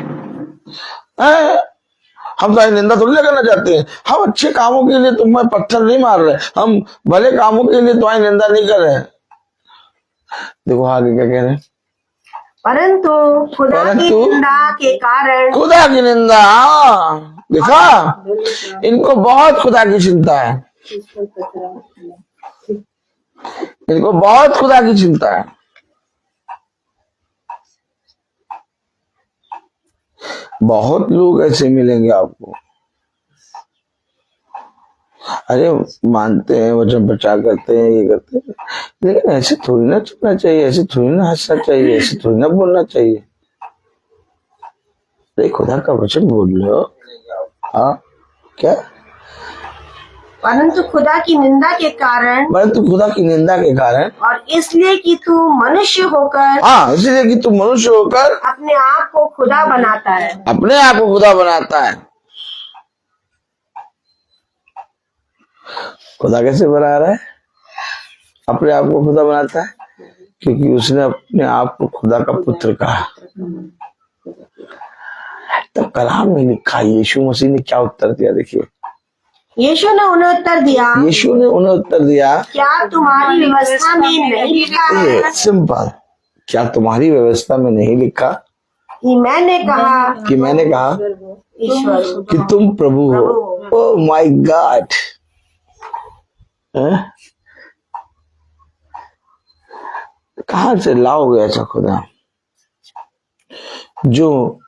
हम तो निंदा थोड़ी ना करना चाहते हैं। हम अच्छे कामों के लिए तुम्हें पत्थर नहीं मार रहे, हम भले कामों के लिए तुम्हारी निंदा नहीं कर रहे हैं। देखो आगे क्या कह रहे हैं, परंतु खुदा की निंदा के कारण, खुदा की निंदा, देखा, इनको बहुत खुदा की चिंता है, इनको बहुत खुदा की चिंता है। बहुत लोग ऐसे मिलेंगे आपको, अरे मानते हैं, वचन प्रचार करते हैं, ये करते हैं, लेकिन ऐसे थोड़ी ना चलना चाहिए, ऐसे थोड़ी ना हंसना चाहिए, ऐसे थोड़ी ना बोलना चाहिए। अरे खुदा का वचन बोल रहे हो, हाँ क्या? परंतु खुदा की निंदा के कारण, परंतु खुदा की निंदा के कारण, और इसलिए कि तू मनुष्य होकर, हाँ इसलिए कि तू मनुष्य होकर अपने आप को खुदा बनाता है, अपने आप को खुदा बनाता है। खुदा कैसे बना रहा है? अपने आप को खुदा बनाता है क्योंकि उसने अपने आप को खुदा का पुत्र कहा। तब कलाम में लिखा, यीशु मसीह ने क्या उत्तर दिया? देखिए, यीशु ने उन्हें उत्तर दिया, यीशु ने उन्हें उत्तर दिया, क्या तुम्हारी व्यवस्था में नहीं लिखा है? सिंपल, क्या तुम्हारी व्यवस्था में नहीं लिखा कि मैंने कहा ईश्वर कि तुम प्रभु हो? ओह माय गॉड, कहां से लाओगे ऐसा खुदा जो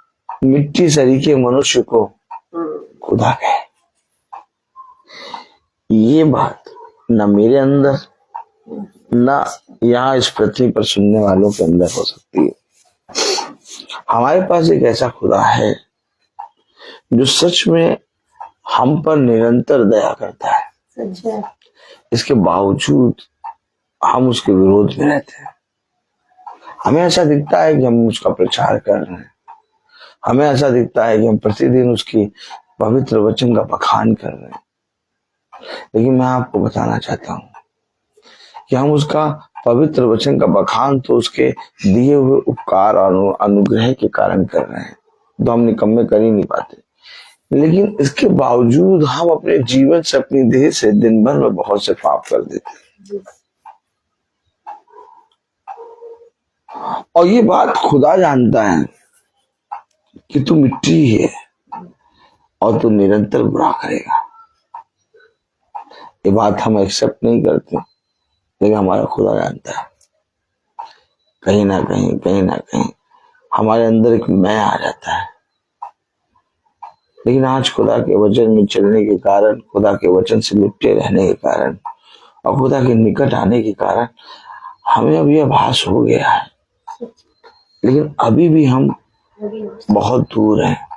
मिट्टी सरीखे मनुष्य को खुदा कहे? ये बात न मेरे अंदर, न यहाँ इस पृथ्वी पर सुनने वालों के अंदर हो सकती है। हमारे पास एक ऐसा खुदा है जो सच में हम पर निरंतर दया करता है। सच है। इसके बावजूद हम उसके विरोध में रहते हैं। हमें ऐसा दिखता है कि हम उसका प्रचार कर रहे हैं, हमें ऐसा दिखता है कि हम प्रतिदिन उसकी पवित्र वचन का बखान कर रहे हैं, लेकिन मैं आपको बताना चाहता हूं कि हम उसका पवित्र वचन का बखान तो उसके दिए हुए उपकार और अनुग्रह के कारण कर रहे हैं, तो हम निकम्मे कर ही नहीं पाते। लेकिन इसके बावजूद हम अपने जीवन से, अपनी देह से दिन भर में बहुत से पाप कर देते हैं। और ये बात खुदा जानता है कि तू मिट्टी है और तू निरंतर बुरा करेगा। ये बात हम एक्सेप्ट नहीं करते, लेकिन हमारा खुदा जानता है। कहीं ना कहीं हमारे अंदर एक मैं आ जाता है। लेकिन आज खुदा के वचन में चलने के कारण, खुदा के वचन से लिपटे रहने के कारण और खुदा के निकट आने के कारण हमें अब यह आभास हो गया है, लेकिन अभी भी हम बहुत दूर हैं।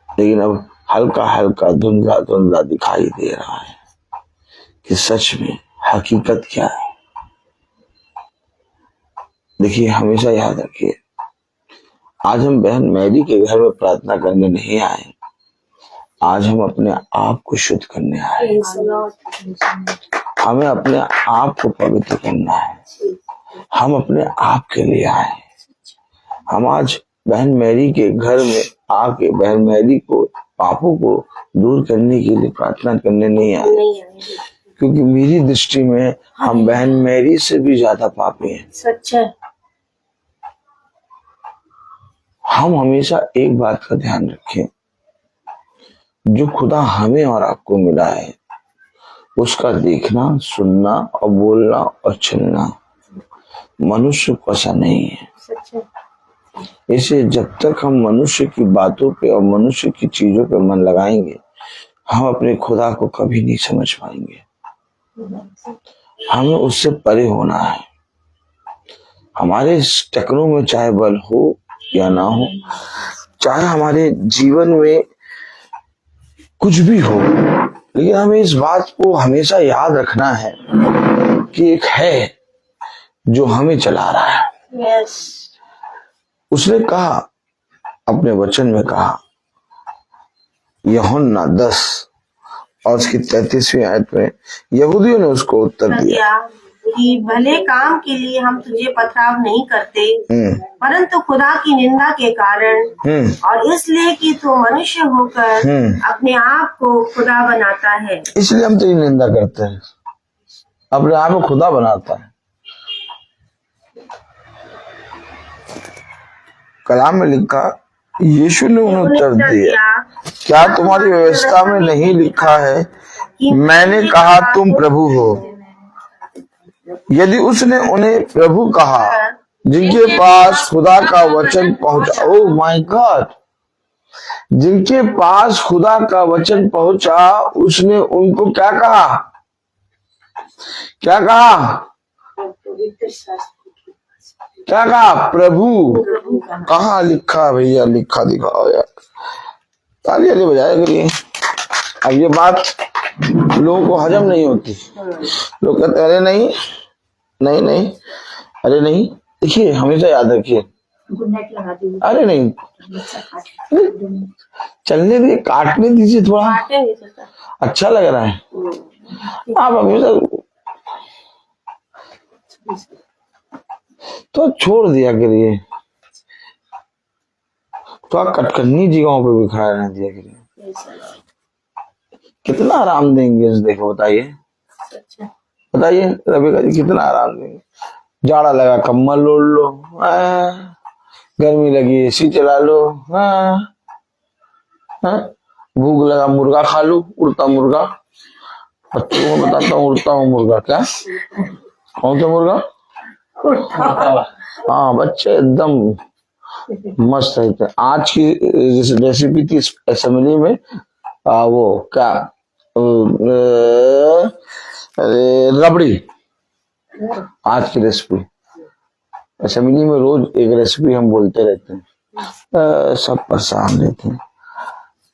लेकिन अब हल्का हल्का धुंधला दिखाई दे रहा है कि सच में हकीकत क्या है। देखिए, हमेशा याद रखिए, आज हम बहन मैरी के घर में प्रार्थना करने नहीं आए, आज हम अपने आप को शुद्ध करने आए। हमें अपने आप को पवित्र करना है, हम अपने आप के लिए आए। हम आज बहन मैरी के घर में आके बहन मैरी को पापों को दूर करने के लिए प्रार्थना करने नहीं आए, क्योंकि मेरी दृष्टि में हम बहन मैरी से भी ज्यादा पापी हैं। सच है। हम हमेशा एक बात का ध्यान रखें, जो खुदा हमें और आपको मिला है उसका देखना, सुनना और बोलना और चलना मनुष्य को ऐसा नहीं है। सच है। इसे जब तक हम मनुष्य की बातों पे और मनुष्य की चीजों पे मन लगाएंगे, हम अपने खुदा को कभी नहीं समझ पाएंगे। हमें उससे परे होना है। हमारे टकरों में चाहे बल हो या ना हो, चाहे हमारे जीवन में कुछ भी हो, लेकिन हमें इस बात को हमेशा याद रखना है कि एक है जो हमें चला रहा है। यस। उसने कहा, अपने वचन में कहा, यूहन्ना 10 और उसकी 33वीं आयत में यहूदियों ने उसको उत्तर दिया कि भले काम के लिए हम तुझे पथराव नहीं करते, परंतु खुदा की निंदा के कारण और इसलिए कि तू मनुष्य होकर अपने आप को खुदा बनाता है, इसलिए हम तेरी निंदा करते हैं। अपने आप को खुदा बनाता है। कलाम में लिखा, यीशु ने उन्हें उत्तर दिया, क्या तुम्हारी व्यवस्था में नहीं लिखा है कि मैंने कहा तुम प्रभु हो? यदि उसने उन्हें प्रभु कहा जिनके पास खुदा का वचन पहुंचा, ओह माय गॉड, जिनके पास खुदा का वचन पहुंचा, उसने उनको क्या कहा? क्या कहा? क्या कहा? प्रभु। कहाँ लिखा भैया? लिखा दिखाओ यार, ताली वाली बजाया करिए। अब ये बात लोगों को हजम नहीं होती। लोग कहते अरे नहीं नहीं नहीं, अरे नहीं। देखिए, हमेशा याद रखिए, अरे नहीं, चलने दीजिए, काटने दीजिए, थोड़ा अच्छा लग रहा है। आप हमेशा तो छोड़ दिया करिए, तो आप कटकनी जगहों पे भी खड़ा रहने दिया करिए। कितना आराम देंगे? देखो, बताइए बताइए रबिका जी, कितना आराम देंगे? जाड़ा लगा कम्बल ओढ़ लो, गर्मी लगी एसी चला लो, भूख लगा मुर्गा खा लो, उड़ता मुर्गा। बच्चों को बताता हूँ, उड़ता हूँ मुर्गा। क्या? कौन सा मुर्गा? हाँ, बच्चे एकदम मस्त रहते। आज की रेसिपी थी असेंबली में, वो क्या, रबड़ी। आज की रेसिपी असेंबली में रोज एक रेसिपी हम बोलते रहते हैं, सब परेशान रहते हैं,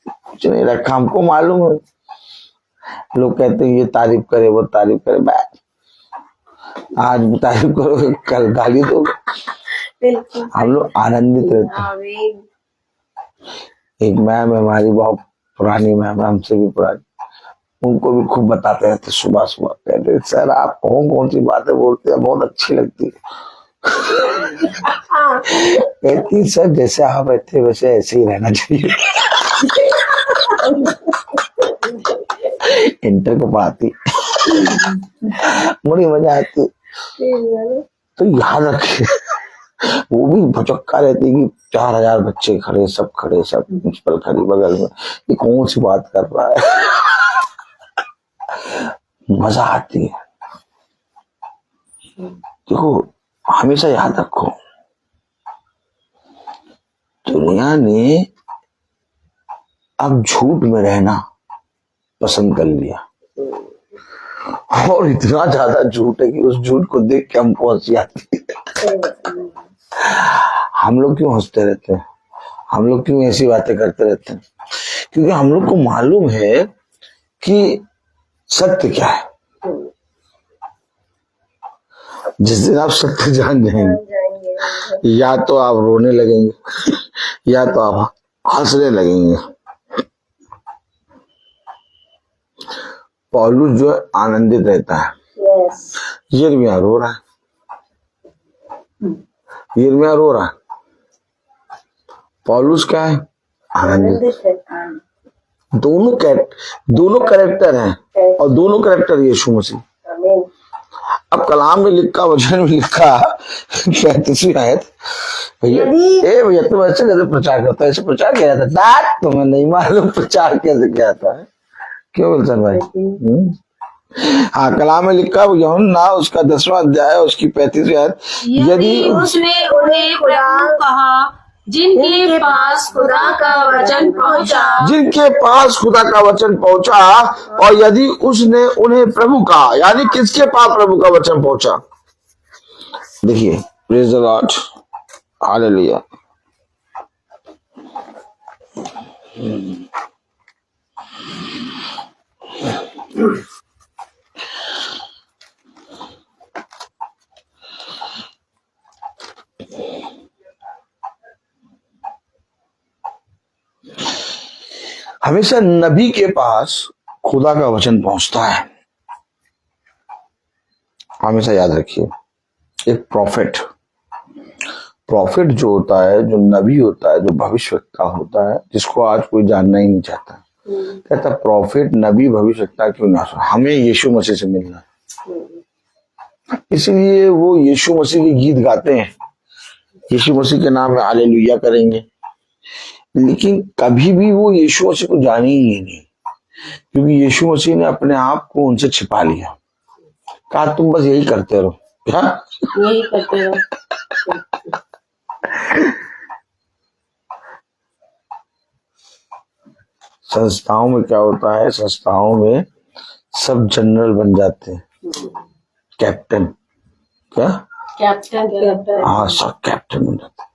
कुछ नहीं रखा, हमको मालूम है। लोग कहते हैं ये तारीफ करे वो तारीफ करे, आज भी तारीफ करो कल गाली दो। बिल्कुल हम लोग आनंदित रहते हैं। आमीन। एक मैम है हमारी, बहुत पुरानी मैम है, हमसे भी पुरानी, उनको भी खूब बताते रहते सुबह सुबह, कहते सर आप कौन सी बातें बोलते हैं, बहुत अच्छी लगती है। कहती सर जैसे आप रहते वैसे ऐसे ही रहना चाहिए। इंटर को पाती बड़ी मजा आती। तो याद रखिए, वो भी भचक्का रहती कि 4000 बच्चे खड़े, सब प्रिंसिपल खड़ी बगल में, ये कौन सी बात कर रहा है। मजा आती है। देखो हमेशा याद रखो, दुनिया ने अब झूठ में रहना पसंद कर लिया, और इतना ज्यादा झूठ है कि उस झूठ को देख के हमको हंसी आती है। हम लोग क्यों हंसते रहते हैं, हम लोग क्यों ऐसी बातें करते रहते हैं? क्योंकि हम लोग को मालूम है कि सत्य क्या है। जिस दिन आप सत्य जान जाएंगे, या तो आप रोने लगेंगे या तो आप हंसने लगेंगे। पौलुस जो है आनंदित रहता है। यिर्मयाह रो रहा है, यिर्मयाह रो रहा है, पौलुस क्या है? आनंदित। दोनों कैरेक्टर हैं, और दोनों कैरेक्टर यीशु मसीह। अब कलाम में लिखा, वचन में लिखा 35वीं आयत, भैया तुम ऐसे कैसे प्रचार करता है? ऐसे प्रचार किया जाता है? तुम्हें नहीं मालूम प्रचार कैसे किया जाता है? क्यों बोलते भाई? हाँ, कलाम में लिखा यूहन्ना उसका 10वां अध्याय उसकी 35वीं आयत, यदि उसने उन्हें प्रभु कहा जिनके पास खुदा का वचन पहुंचा, जिनके पास खुदा का वचन पहुंचा, और यदि उसने उन्हें प्रभु कहा, यानी किसके पास प्रभु का वचन पहुंचा? देखिए, प्रेज द लॉर्ड, हालेलुया। हमेशा नबी के पास खुदा का वचन पहुंचता है। हमेशा याद रखिए, एक प्रॉफिट जो होता है, जो नबी होता है, जो भविष्यवक्ता होता है, जिसको आज कोई जानना ही नहीं चाहता, कहता प्रॉफिट नबी भविष्यवक्ता क्यों ना, हमें यीशु मसीह से मिलना है। इसलिए वो यीशु मसीह के गीत गाते हैं, यीशु मसीह के नाम में हालेलुया करेंगे, लेकिन कभी भी वो यीशु मसीह को जानेंगे नहीं, क्योंकि यीशु मसीह ने अपने आप को उनसे छिपा लिया। कहा तुम बस यही करते रहो, क्या यही करते रहो। संस्थाओं में क्या होता है, संस्थाओं में सब जनरल बन जाते हैं, कैप्टन, क्या कैप्टन, हाँ सब कैप्टन बन जाते हैं।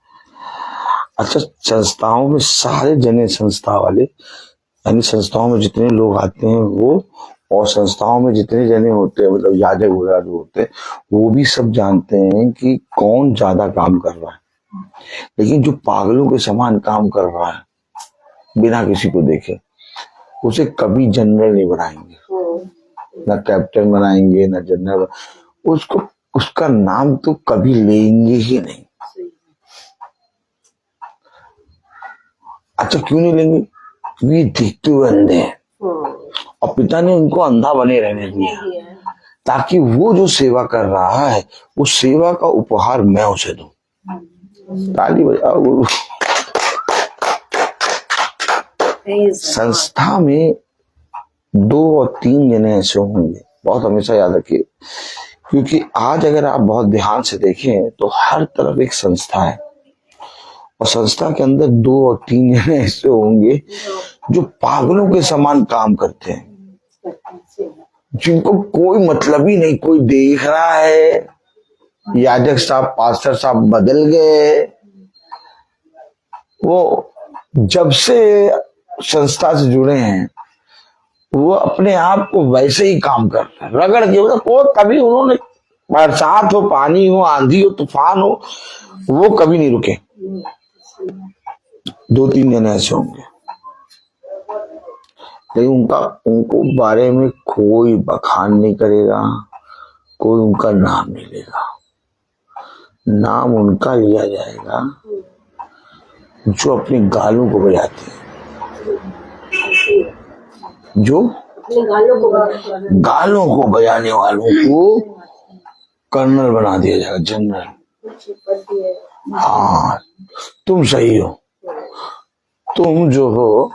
अच्छा, संस्थाओं में सारे जने, संस्था वाले यानी संस्थाओं में जितने लोग आते हैं वो, और संस्थाओं में जितने जने होते हैं, मतलब याजक वगैरह जो होते हैं, वो भी सब जानते हैं कि कौन ज्यादा काम कर रहा है। लेकिन जो पागलों के समान काम कर रहा है बिना किसी को देखे, उसे कभी जनरल नहीं बनाएंगे, ना कैप्टन बनाएंगे, ना जनरल, उसको उसका नाम तो कभी लेंगे ही नहीं। अच्छा, क्यों नहीं लेंगे? क्योंकि दिखते हुए अंधे हैं, और पिता ने उनको अंधा बने रहने दिया, ताकि वो जो सेवा कर रहा है, उस सेवा का उपहार मैं उसे दूं। ताली बजाओ। संस्था में 2 और 3 जने ऐसे होंगे, बहुत हमेशा याद रखिए, क्योंकि आज अगर आप बहुत ध्यान से देखें तो हर तरफ एक संस्था है, और संस्था के अंदर 2 और 3 जने ऐसे होंगे जो पागलों के समान काम करते हैं, जिनको कोई मतलब ही नहीं, कोई देख रहा है याजक साहब, पास्टर साहब बदल गए। वो जब से संस्था से जुड़े हैं वो अपने आप को वैसे ही काम करते हैं, रगड़ के। मतलब कोई कभी उन्होंने बरसात हो, पानी हो, आंधी हो, तूफान हो, वो कभी नहीं रुके। 2-3 जने ऐसे होंगे, लेकिन उनको बारे में कोई बखान नहीं करेगा, कोई उनका नाम नहीं लेगा। नाम उनका लिया जाएगा जो अपनी गालों को बजाते हैं, जो गालों को बजाने वालों को कर्नल बना दिया जाएगा, जनरल। हाँ, तुम सही हो, तुम जो हो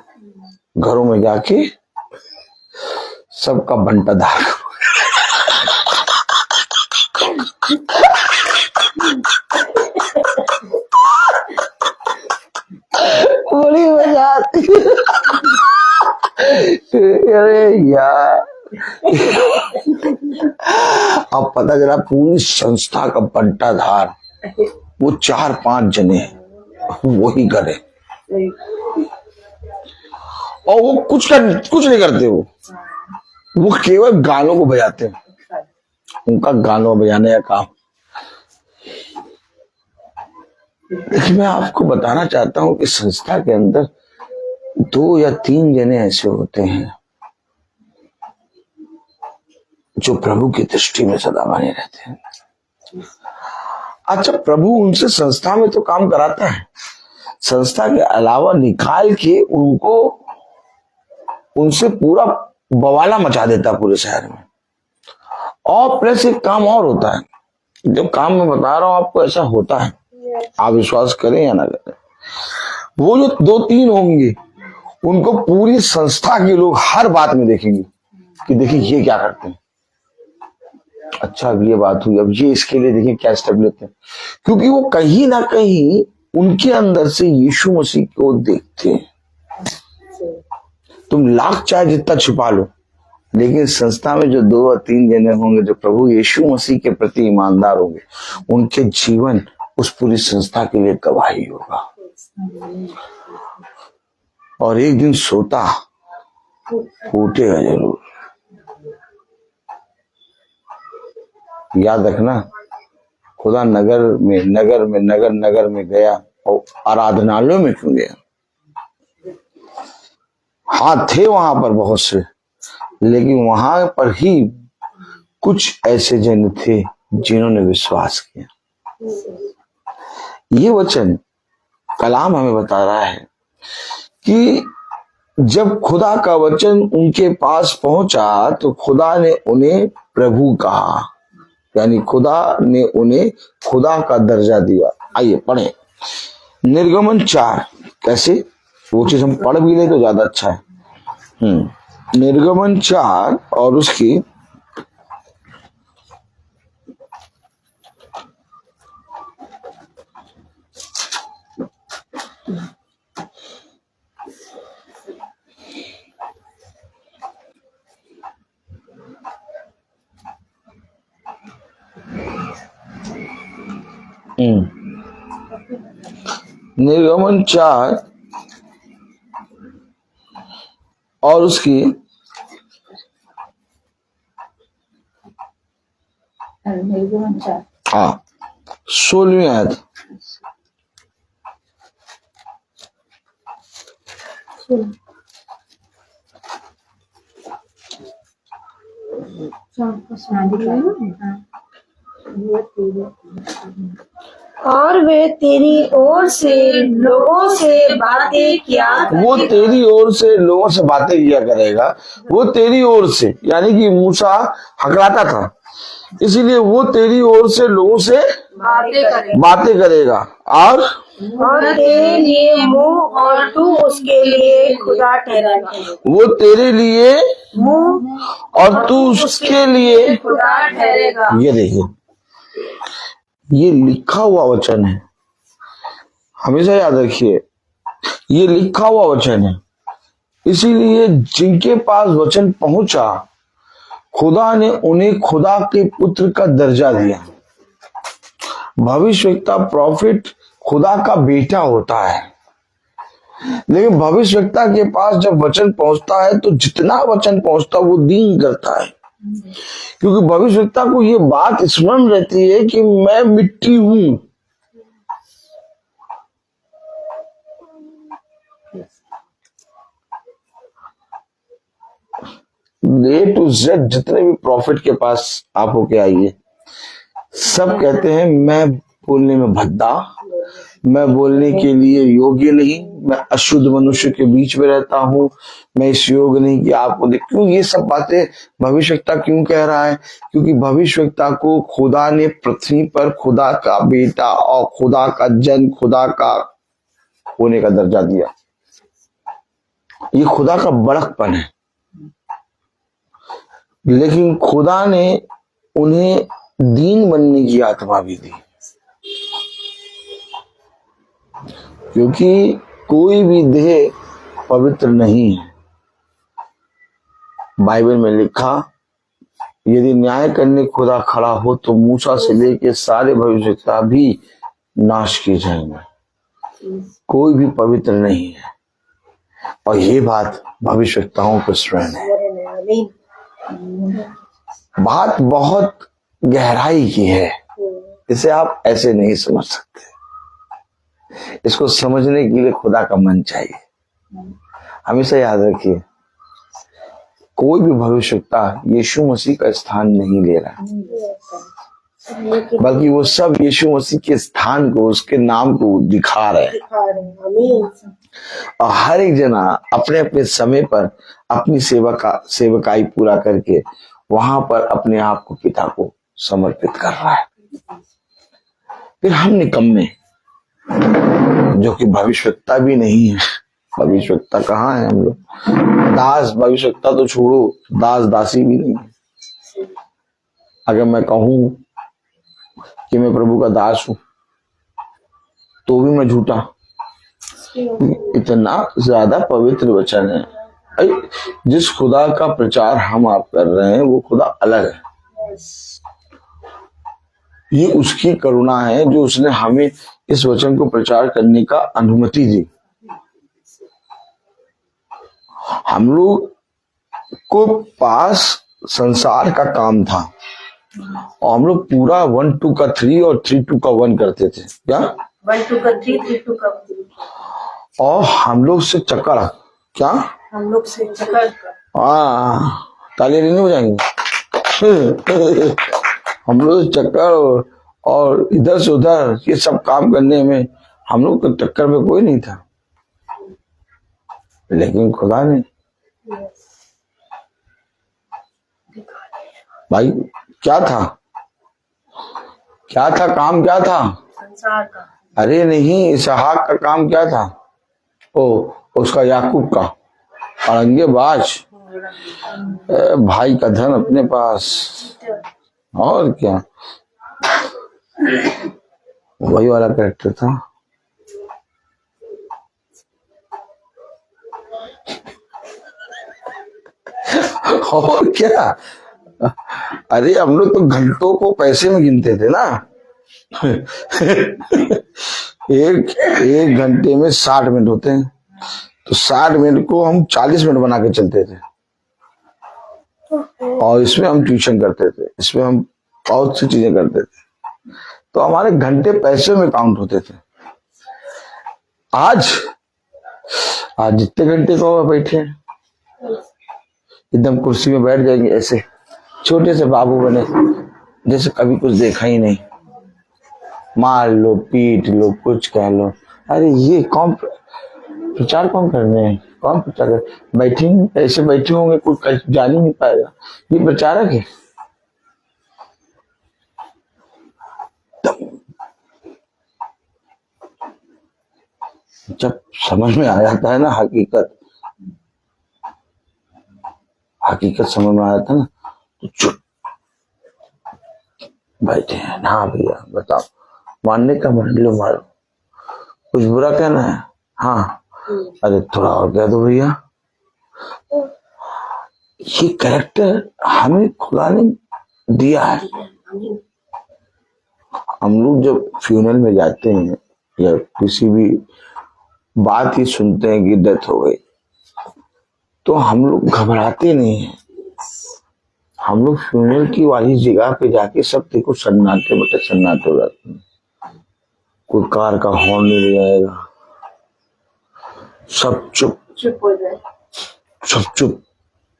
घरों में जाके सबका बंटाधार करो। बड़ी मजा आती है। अरे यार, अब पता चला पूरी संस्था का बंटाधार वो 4-5 जने वही करे, और वो कुछ नहीं करते। वो केवल गानों को बजाते हैं, उनका गानों बजाने का काम। लेकिन मैं आपको बताना चाहता हूं कि संस्था के अंदर 2 या 3 जने ऐसे होते हैं जो प्रभु की दृष्टि में सदा बने रहते हैं। अच्छा, प्रभु उनसे संस्था में तो काम कराता है, संस्था के अलावा निकाल के उनसे पूरा बवाला मचा देता है पूरे शहर में। और प्लस एक काम और होता है, जब काम मैं बता रहा हूं आपको, ऐसा होता है, आप विश्वास करें या ना करें। वो जो 2-3 होंगे उनको पूरी संस्था के लोग हर बात में देखेंगे कि देखिए ये क्या करते हैं, अच्छा अब ये बात हुई, अब ये इसके लिए देखिए क्या स्टेप लेते हैं। क्योंकि वो कहीं ना कहीं उनके अंदर से यीशु मसीह को देखते हैं। तुम लाख चाहे जितना छुपा लो, लेकिन संस्था में जो 2 या 3 जने होंगे जो प्रभु यीशु मसीह के प्रति ईमानदार होंगे, उनके जीवन उस पूरी संस्था के लिए गवाही होगा। और एक दिन सोता उठेगा जरूर। याद रखना, खुदा नगर में गया और आराधनालयों में क्यों गया? हाँ, थे वहां पर बहुत से, लेकिन वहां पर ही कुछ ऐसे जन थे जिन्होंने विश्वास किया। ये वचन कलाम हमें बता रहा है कि जब खुदा का वचन उनके पास पहुंचा तो खुदा ने उन्हें प्रभु कहा, यानी खुदा ने उन्हें खुदा का दर्जा दिया। आइए पढ़े निर्गमन 4। कैसे? वो चीज हम पढ़ भी ले तो ज्यादा अच्छा है। निर्गमन 4 और उसकी 4 और उसकी 16वीं आयत। और वे तेरी ओर से लोगों से बातें किया, वो तेरी ओर से लोगों से बातें किया करेगा। वो तेरी ओर से, यानी कि मूसा हकलाता था, इसीलिए वो तेरी ओर से लोगों से बातें करेगा। और तेरे लिए मुंह और तू उसके लिए खुदा ठहरेगा। वो तेरे लिए मुंह और तू उसके लिए खुदा ठहरेगा। ये देखिए, ये लिखा हुआ वचन है, हमेशा याद रखिए, ये लिखा हुआ वचन है। इसीलिए जिनके पास वचन पहुंचा, खुदा ने उन्हें खुदा के पुत्र का दर्जा दिया। भविष्यवक्ता प्रॉफिट खुदा का बेटा होता है, लेकिन भविष्यवक्ता के पास जब वचन पहुंचता है तो जितना वचन पहुंचता है वो दीन करता है, क्योंकि भविष्यवक्ता को ये बात स्मरण रहती है कि मैं मिट्टी हूं। ए टू जेड जितने भी प्रॉफिट के पास आप होके आइए, सब कहते हैं मैं बोलने में भद्दा, मैं बोलने के लिए योग्य नहीं, मैं अशुद्ध मनुष्य के बीच में रहता हूं, मैं इस योग्य नहीं कि आपको देख। क्यों ये सब बातें भविष्यवक्ता क्यों कह रहा है? क्योंकि भविष्यवक्ता को खुदा ने पृथ्वी पर खुदा का बेटा और खुदा का जन, खुदा का होने का दर्जा दिया। ये खुदा का बड़कपन है, लेकिन खुदा ने उन्हें दीन बनने की आत्मा भी दी, क्योंकि कोई भी देह पवित्र नहीं है। बाइबल में लिखा, यदि न्याय करने खुदा खड़ा हो तो मूसा से लेके सारे भविष्यवक्ता भी नाश किए जाएंगे। कोई भी पवित्र नहीं है, और ये बात भविष्यवक्ताओं को स्मरण है। बात बहुत गहराई की है, इसे आप ऐसे नहीं समझ सकते। इसको समझने के लिए खुदा का मन चाहिए। हमेशा याद रखिए, कोई भी भविष्यवक्ता यीशु मसीह का स्थान नहीं ले रहा, बल्कि वो सब यीशु मसीह के स्थान को, उसके नाम को दिखा रहे हैं। और हर एक जना अपने अपने समय पर अपनी सेवकाई पूरा करके वहां पर अपने आप को पिता को समर्पित कर रहा है। फिर हम निकम्मे जो कि भविष्यवक्ता भी नहीं है, भविष्यवक्ता कहाँ है हम लोग? दास, भविष्यवक्ता तो छोड़ो, दास दासी भी नहीं है। अगर मैं कहूं कि मैं प्रभु का दास हूं तो भी मैं झूठा। इतना ज्यादा पवित्र वचन है। जिस खुदा का प्रचार हम आप कर रहे हैं वो खुदा अलग है। ये उसकी करुणा है जो उसने हमें इस वचन को प्रचार करने का अनुमति दी। हम लोग को पास संसार का काम था और हम लोग पूरा 1 2 का 3 और 3 2 का 1 करते थे। क्या 1 2 का 3 3 2 का 1। और हम लोग से चक्कर, क्या हम लोग से चक्कर, ताली नहीं हो जाएंगे। हम लोग चक्कर और इधर से उधर ये सब काम करने में हम लोग के चक्कर में कोई नहीं था, लेकिन खुदा ने भाई क्या था काम, क्या था संसार का। अरे नहीं, इसहाक का काम क्या था? उसका याकूब का औरंगेबाज भाई का धन अपने पास, और क्या वही वाला कैरेक्टर था। और क्या, अरे हम लोग तो घंटों को पैसे में गिनते थे ना। एक घंटे में 60 मिनट होते हैं, तो 60 मिनट को हम 40 मिनट बना के चलते थे। और इसमें हम ट्यूशन करते थे, इसमें हम बहुत सी चीजें करते थे, तो हमारे घंटे पैसे में काउंट होते थे। आज जितने घंटे को बैठे एकदम कुर्सी में बैठ जाएंगे, ऐसे छोटे से बाबू बने जैसे कभी कुछ देखा ही नहीं। मार लो, पीट लो, कुछ कह लो। अरे ये कौन प्रचार कौन कर रहे हैं? कौन प्रचार कर बैठे, ऐसे बैठे होंगे, कोई जान ही नहीं पाएगा ये प्रचारक है। जब समझ में आ जाता है ना हकीकत समझ में आ जाता है ना, तो चुप बैठे हैं। हाँ भैया बताओ, मानने का मान लो, मारो, कुछ बुरा कहना है? हाँ, अरे थोड़ा और कह दो भैया। ये कैरेक्टर हमें खुदा ने दिया है, हम लोग जब फ्यूनरल में जाते हैं या किसी भी बात ही सुनते हैं कि डेथ हो गई, तो हम लोग घबराते नहीं हैं। हम लोग फ्यूनरल की वाली जगह पे जाके सब देखो सन्नाटे बटे सन्नाटे हो जाते हैं। कोई कार का हॉर्न नहीं बजाएगा, सब चुप चुप हो जाए। सब चुप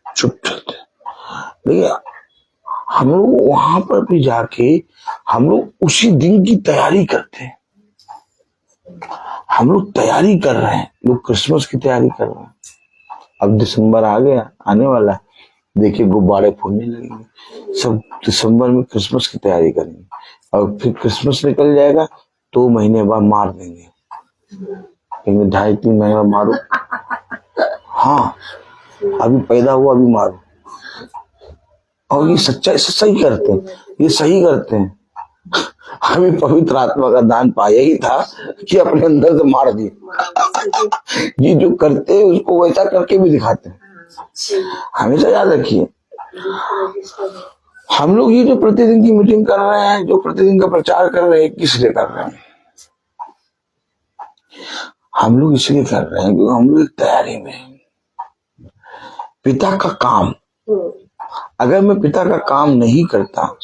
चुप चलते। देखिए हम लोग वहां पर भी जाके हम लोग उसी दिन की तैयारी करते हैं। हम लोग तैयारी कर रहे हैं, लोग क्रिसमस की तैयारी कर रहे हैं। अब दिसंबर आ गया, आने वाला है, देखिए गुब्बारे फूटने लगेंगे। सब दिसंबर में क्रिसमस की तैयारी करेंगे और फिर क्रिसमस निकल जाएगा 2 महीने बाद मार देंगे, कहेंगे 2.5-3 महीने बाद मारो। हाँ, अभी पैदा हुआ अभी मारो। और ये सही करते हैं, ये सही करते हैं। हमें पवित्र आत्मा का दान पाया ही था कि अपने अंदर से मार दिए। ये जो करते हैं उसको वैसा करके भी दिखाते हैं। हमेशा याद रखिए, हम लोग ये जो प्रतिदिन की मीटिंग कर रहे हैं, जो प्रतिदिन का प्रचार कर रहे हैं, किस लिए कर रहे हैं? हम लोग इसलिए कर रहे हैं क्योंकि हम लोग एक तैयारी में हैं। पिता का काम, अगर मैं पिता का काम नहीं करता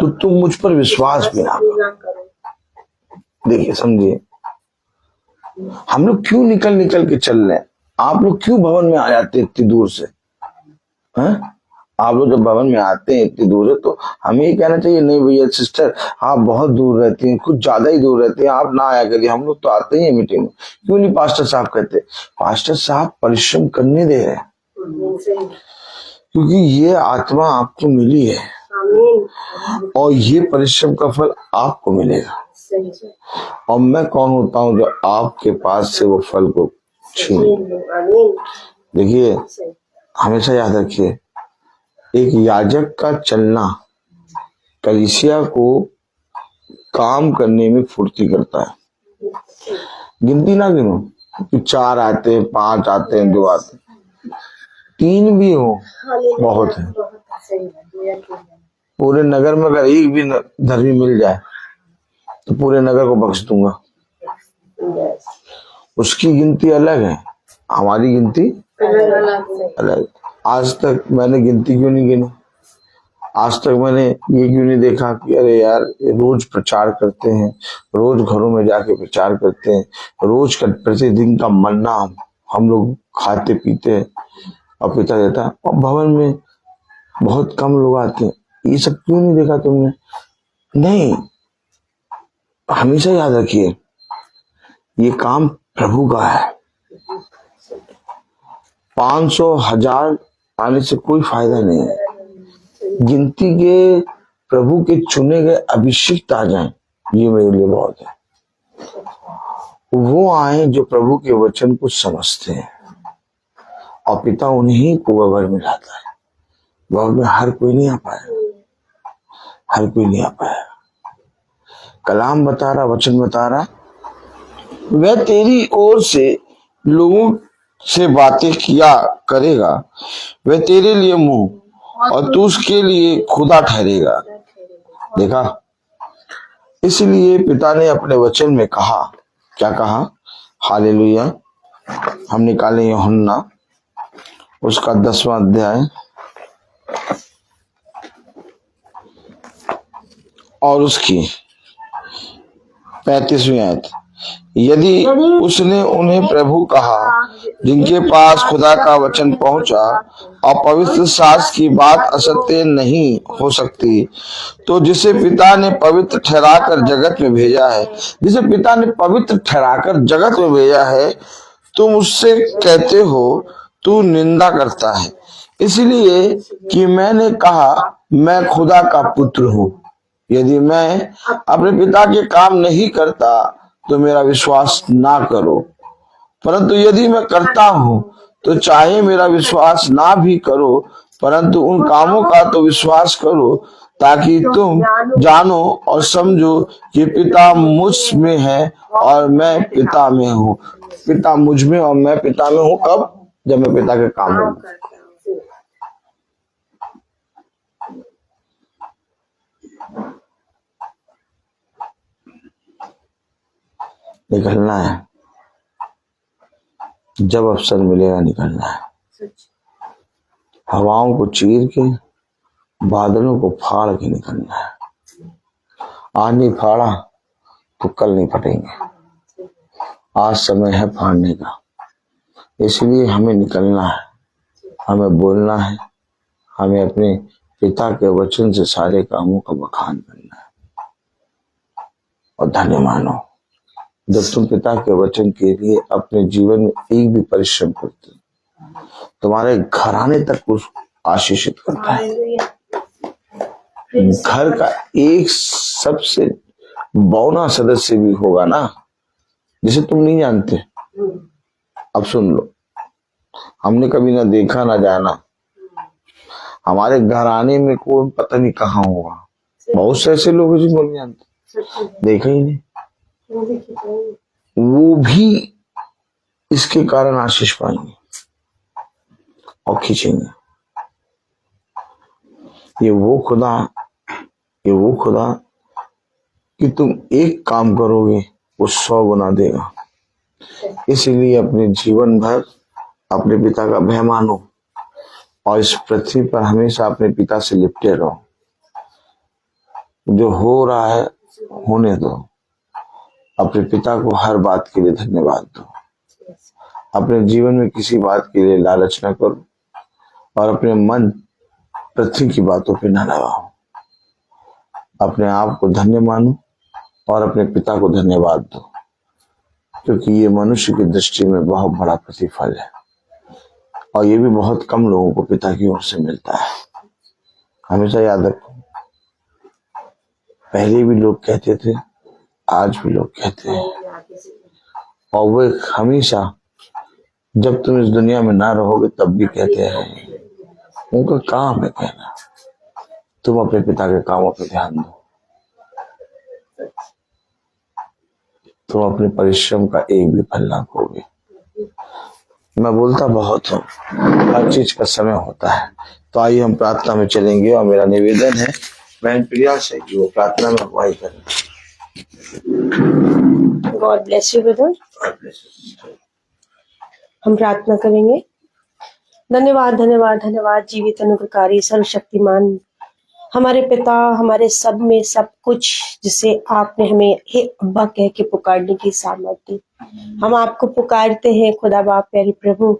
तो तुम मुझ पर विश्वास भी ना करो। देखिए समझिए, हम लोग क्यों निकल के चल रहे हैं? आप लोग क्यों भवन में आ जाते हैं इतनी दूर से? हैं? आप लोग जब भवन में आते हैं इतनी दूर से, तो हमें ये कहना चाहिए नहीं भैया सिस्टर आप बहुत दूर रहती हैं, कुछ ज्यादा ही दूर रहती हैं, आप ना आया करिए, हम लोग तो आते ही हैं मीटिंग में। क्यों नहीं पास्टर साहब कहते? पास्टर साहब परिश्रम करने दे रहे हैं, क्योंकि ये आत्मा आपको मिली है और ये परिश्रम का फल आपको मिलेगा। और मैं कौन होता हूँ जो आपके पास से वो फल को छीन? देखिए हमेशा याद रखिए, एक याजक का चलना कलीसिया को काम करने में फुर्ती करता है। गिनती ना गिनो कि 4 आते हैं, 5 आते हैं, 2 आते हैं, 3 भी हो बहुत है। पूरे नगर में अगर एक भी धर्मी मिल जाए तो पूरे नगर को बख्श दूंगा। उसकी गिनती अलग है, हमारी गिनती अलग। आज तक मैंने गिनती क्यों नहीं गिनी? आज तक मैंने ये क्यों नहीं देखा कि अरे यार रोज प्रचार करते हैं, रोज घरों में जाके प्रचार करते हैं, रोज का प्रतिदिन का मन्ना हम लोग खाते पीते हैं और पिता देता है, और भवन में बहुत कम लोग आते हैं। ये सब क्यों नहीं देखा तुमने? नहीं, हमेशा याद रखिए ये काम प्रभु का है। 500 1000 आने से कोई फायदा नहीं है। गिनती के प्रभु के चुने गए अभिषिक्त आ जाएं, ये मेरे लिए बहुत है। वो आए जो प्रभु के वचन को समझते हैं और पिता उन्हीं को वह में लाता है। वह में हर कोई नहीं आ पाया, हर कोई नहीं आ पाया। कलाम बता रहा, वचन बता रहा, वह तेरी ओर से लोगों से बातें किया करेगा, वह तेरे लिए मुंह और तू उसके लिए खुदा ठहरेगा। देखा, इसलिए पिता ने अपने वचन में कहा, क्या कहा? हालेलुया। हम निकाले यूहन्ना उसका 10वां अध्याय और उसकी 35वीं आयत। यदि उसने उन्हें प्रभु कहा जिनके पास खुदा का वचन पहुंचा और पवित्र शास्त्र की बात असत्य नहीं हो सकती, तो जिसे पिता ने पवित्र ठहराकर जगत में भेजा है, जिसे पिता ने पवित्र ठहराकर जगत में भेजा है, तुम उससे कहते हो तू निंदा करता है, इसलिए कि मैंने कहा मैं खुदा का पुत्र हूँ। यदि मैं अपने पिता के काम नहीं करता तो मेरा विश्वास ना करो, परंतु यदि मैं करता हूँ तो चाहे मेरा विश्वास ना भी करो, परंतु उन कामों का तो विश्वास करो, ताकि तुम जानो और समझो कि पिता मुझ में है और मैं पिता में हूँ। पिता मुझ में और मैं पिता में हूँ। कब? जब मैं पिता के काम करूँ। निकलना है, जब अवसर मिलेगा निकलना है। हवाओं को चीर के, बादलों को फाड़ के निकलना है। आज नहीं फाड़ा तो कल नहीं फटेंगे। आज समय है फाड़ने का, इसलिए हमें निकलना है, हमें बोलना है, हमें अपने पिता के वचन से सारे कामों का बखान करना है। और धन्य मानो जब तुम पिता के वचन के लिए अपने जीवन में एक भी परिश्रम करते, तुम्हारे घराने तक उसको आशीषित करता है। घर का एक सबसे बौना सदस्य भी होगा ना, जिसे तुम नहीं जानते। अब सुन लो, हमने कभी ना देखा ना जाना, हमारे घराने में कोई पता नहीं कहाँ होगा। बहुत से ऐसे लोग हैं जिनको नहीं जानते, देखा ही नहीं, वो भी इसके कारण आशीष पाएंगे और खींचेंगे। ये वो खुदा कि तुम एक काम करोगे वो 100 गुना देगा। इसीलिए अपने जीवन भर अपने पिता का भय मानो और इस पृथ्वी पर हमेशा अपने पिता से लिपटे रहो। जो हो रहा है होने दो, अपने पिता को हर बात के लिए धन्यवाद दो। अपने जीवन में किसी बात के लिए लालच न करो और अपने मन पृथ्वी की बातों पे न लगाओ। अपने आप को धन्य मानो और अपने पिता को धन्यवाद दो, क्योंकि ये मनुष्य की दृष्टि में बहुत बड़ा प्रतिफल है और ये भी बहुत कम लोगों को पिता की ओर से मिलता है। हमेशा याद रखो, पहले भी लोग कहते थे, आज भी लोग कहते हैं, और वो हमेशा जब तुम इस दुनिया में ना रहोगे तब भी कहते हैं। उनका काम है कहना, तुम अपने पिता के कामों पर ध्यान दो। तुम अपने परिश्रम का एक भी फल ना खोगे। मैं बोलता बहुत हूँ, हर चीज का समय होता है। तो आइए हम प्रार्थना में चलेंगे और मेरा निवेदन है बहन प्रिया से कि वो प्रार्थना में अगुवाई करें। God bless you brother. हम प्रार्थना करेंगे। धन्यवाद धन्यवाद धन्यवाद जीवित अनुग्रहकारी सर्वशक्तिमान हमारे पिता, हमारे सब में सब कुछ, जिसे आपने हमें हे अब्बा कह के पुकारने की सामर्थ्य दी। हम आपको पुकारते हैं खुदा बाप प्यारे प्रभु,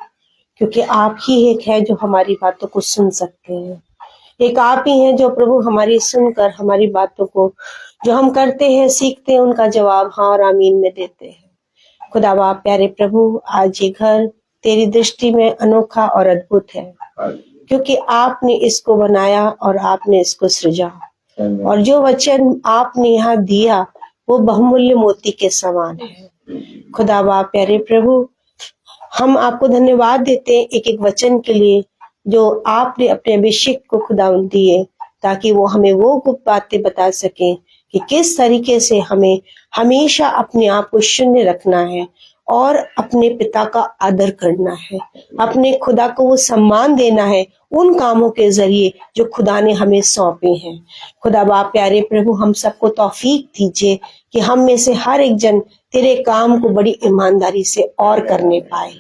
क्योंकि आप ही एक है जो हमारी बातों को सुन सकते हैं। एक आप ही हैं जो प्रभु हमारी सुनकर हमारी बातों को जो हम करते हैं सीखते हैं उनका जवाब हाँ और आमीन में देते हैं। खुदा बाप प्यारे प्रभु, आज ये घर तेरी दृष्टि में अनोखा और अद्भुत है, क्योंकि आपने इसको बनाया और आपने इसको सृजा, और जो वचन आपने यहाँ दिया वो बहुमूल्य मोती के समान है। खुदा बाप प्यारे प्रभु, हम आपको धन्यवाद देते हैं एक एक वचन के लिए जो आपने अपने अभिषेक को खुदा दिए, ताकि वो हमें वो गुप्त बातें बता सके कि किस तरीके से हमें हमेशा अपने आप को शून्य रखना है और अपने पिता का आदर करना है, अपने खुदा को वो सम्मान देना है उन कामों के जरिए जो खुदा ने हमें सौंपे हैं। खुदा बाप प्यारे प्रभु, हम सबको तौफीक दीजिए कि हम में से हर एक जन तेरे काम को बड़ी ईमानदारी से और करने पाए।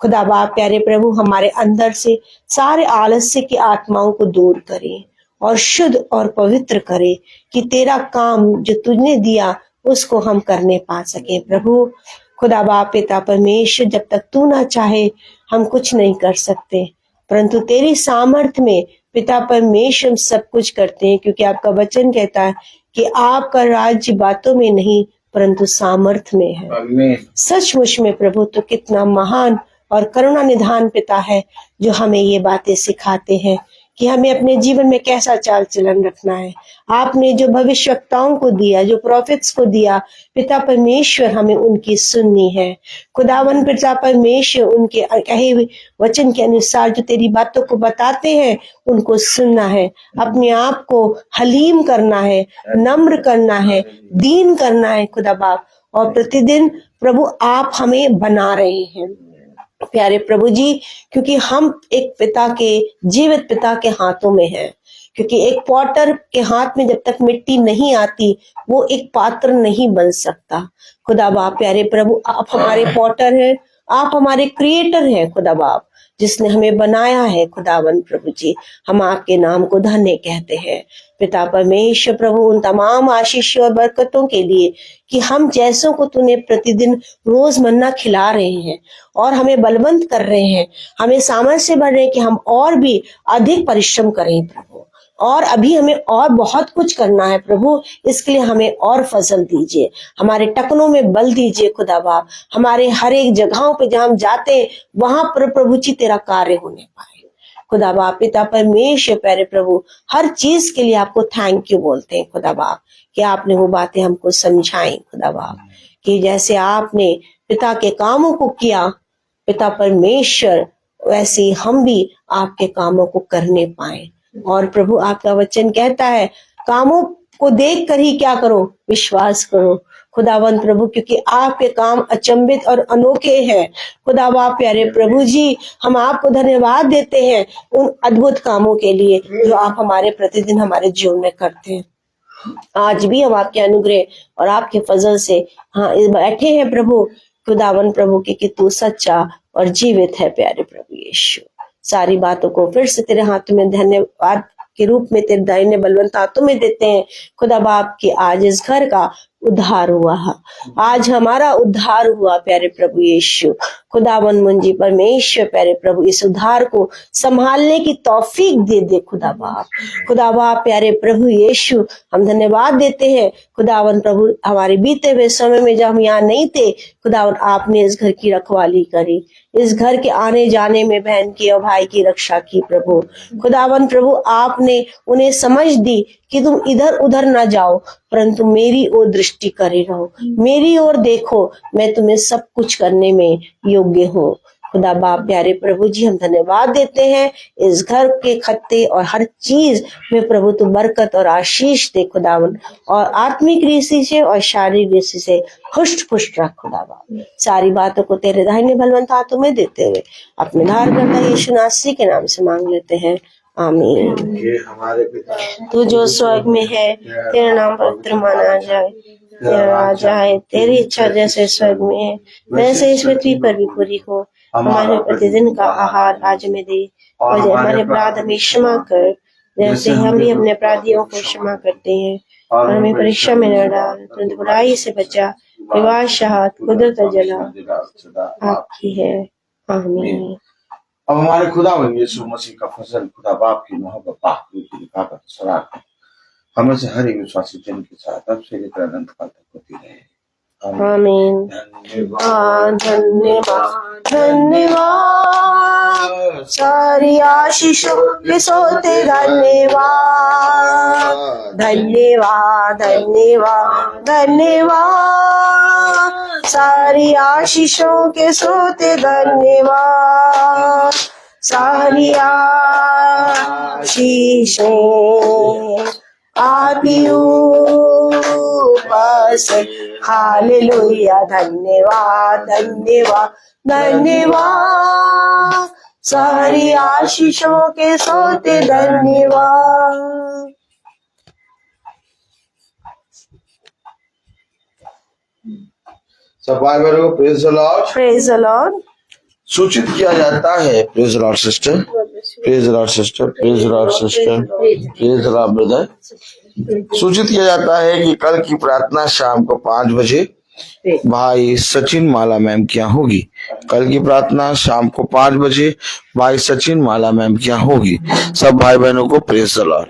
खुदा बाप प्यारे प्रभु, हमारे अंदर से सारे आलस्य की आत्माओं को दूर करें और शुद्ध और पवित्र करे कि तेरा काम जो तुझने दिया उसको हम करने पा सके। प्रभु खुदा बाप पिता परमेश्वर, जब तक तू ना चाहे हम कुछ नहीं कर सकते, परंतु तेरी सामर्थ्य में पिता परमेश्वर हम सब कुछ करते हैं, क्योंकि आपका वचन कहता है कि आपका राज्य बातों में नहीं परंतु सामर्थ्य में है। सचमुच में प्रभु तो कितना महान और करुणा निधान पिता है जो हमें ये बातें सिखाते हैं कि हमें अपने जीवन में कैसा चाल चलन रखना है। आपने जो भविष्यवक्ताओं को दिया, जो प्रॉफिट्स को दिया, पिता परमेश्वर हमें उनकी सुननी है। खुदावन पिता परमेश्वर उनके कहे हुए वचन के अनुसार जो तेरी बातों को बताते हैं उनको सुनना है, अपने आप को हलीम करना है, नम्र करना है, दीन करना है खुदा बाप। और प्रतिदिन प्रभु आप हमें बना रहे हैं प्यारे प्रभु जी, क्योंकि हम एक पिता के जीवित पिता के हाथों में हैं, क्योंकि एक पॉटर के हाथ में जब तक मिट्टी नहीं आती वो एक पात्र नहीं बन सकता। खुदा बाप प्यारे प्रभु, आप हमारे पॉटर हैं, आप हमारे क्रिएटर हैं खुदा बाप, जिसने हमें बनाया है। खुदावन प्रभु जी, हम आपके नाम को धन्य कहते हैं। पिता परमेश्वर प्रभु, उन तमाम आशीषों और बरकतों के लिए कि हम जैसों को तूने प्रतिदिन रोज मन्ना खिला रहे हैं और हमें बलवंत कर रहे हैं, हमें सामर्थ्य बढ़ रहे हैं कि हम और भी अधिक परिश्रम करें प्रभु, और अभी हमें और बहुत कुछ करना है प्रभु। इसके लिए हमें और फजल दीजिए, हमारे टखनों में बल दीजिए खुदा बाप, हमारे हर एक जगहों पे जहां हम जाते हैं वहां पर प्रभु जी तेरा कार्य होने पाए। खुदा बाप पिता परमेश्वर प्यारे प्रभु, हर चीज के लिए आपको थैंक यू बोलते हैं खुदा बाप, कि आपने वो बातें हमको समझाई खुदा बाप, कि जैसे आपने पिता के कामों को किया पिता परमेश्वर, वैसे ही हम भी आपके कामों को करने पाए। और प्रभु आपका वचन कहता है कामों को देख कर ही क्या करो, विश्वास करो खुदावंत प्रभु, क्योंकि आपके काम अचंभित और अनोखे हैं। खुदा बाप प्यारे प्रभु जी, हम आपको धन्यवाद देते हैं उन अद्भुत कामों के लिए जो आप हमारे प्रतिदिन हमारे जीवन में करते हैं। आज भी हम आपके अनुग्रह और आपके फजल से बैठे हैं प्रभु खुदावन प्रभु कि तू सच्चा और जीवित है प्यारे प्रभु यीशु। सारी बातों को फिर से तेरे हाथों में धन्यवाद के रूप में तेरे दाहिने बलवंत हाथों में देते हैं खुदा बाप, कि आज इस घर का उद्धार हुआ, आज हमारा उद्धार हुआ प्यारे प्रभु यीशु। खुदावन मुंजी परमेश्वर प्यारे प्रभु, इस उद्धार को संभालने की तौफीक दे दे खुदा बाप प्यारे प्रभु यीशु। हम धन्यवाद देते हैं खुदावन प्रभु, हमारे बीते हुए समय में जब हम यहाँ नहीं थे खुदावन, आपने इस घर की रखवाली करी, इस घर के आने जाने में बहन की और भाई की रक्षा की प्रभु। खुदावन प्रभु, आपने उन्हें समझ दी कि तुम इधर उधर ना जाओ, परंतु मेरी ओर दृष्टि करे रहो, मेरी ओर देखो, मैं तुम्हें सब कुछ करने में योग्य हूँ। खुदा बाप प्यारे प्रभु जी, हम धन्यवाद देते हैं इस घर के खत्ते और हर चीज में प्रभु तू बरकत और आशीष दे खुदावन, और आत्मिक रीति से और शारीरिक रीति से हुष्ट पुष्ट रख खुदा बाप। सारी बातों को तेरे दाहिने बलवंत हाथों में देते हुए अपने धारकर्ता यीशु नासरी के नाम से मांग लेते हैं, आमीन। ये हमारे पिता तू जो स्वर्ग में है, तेरा नाम पवित्र माना जाए, तेरा राज आए, तेरी इच्छा जैसे स्वर्ग में है वैसे इस पृथ्वी पर भी पूरी हो। हमारे प्रतिदिन का आहार आज हमें दे, और हमारे अपराध हमें क्षमा कर जैसे हम भी अपने अपराधियों को क्षमा करते हैं, और हमें परीक्षा में न डाल, परंतु बुराई से बचा। विवाह शहादत कुदरत और जला आपकी है, आमीन। अब हमारे खुदावन यीशु मसीह का फजल, खुदा बाप की मोहब्बत, पाक की ताकत, सलाह हमें से हर एक विश्वासी जन के साथ अब से लेकर अनंत काल तक होती रहे, आमीन। धन्यवाद धन्यवाद, सारी आशीषों के सोते धन्यवाद, धन्यवाद धन्यवाद धन्यवाद, सारी आशीषों के सोते धन्यवाद, सारी आशीषें आती ऊपर से, हालेलुया। धन्यवाद धन्यवाद धन्यवाद, सारी आशीषों के सोते धन्यवाद। सब भाई बहनों को praise the Lord, praise the Lord. सूचित किया जाता है, praise the Lord sister, praise the Lord sister, praise the Lord sister, praise the Lord brother. सूचित किया जाता है कि कल की प्रार्थना शाम को 5 बजे भाई सचिन माला मैम की यहाँ होगी। कल की प्रार्थना शाम को 5 बजे भाई सचिन माला मैम की यहाँ होगी। सब भाई बहनों को प्रेज द लॉर्ड।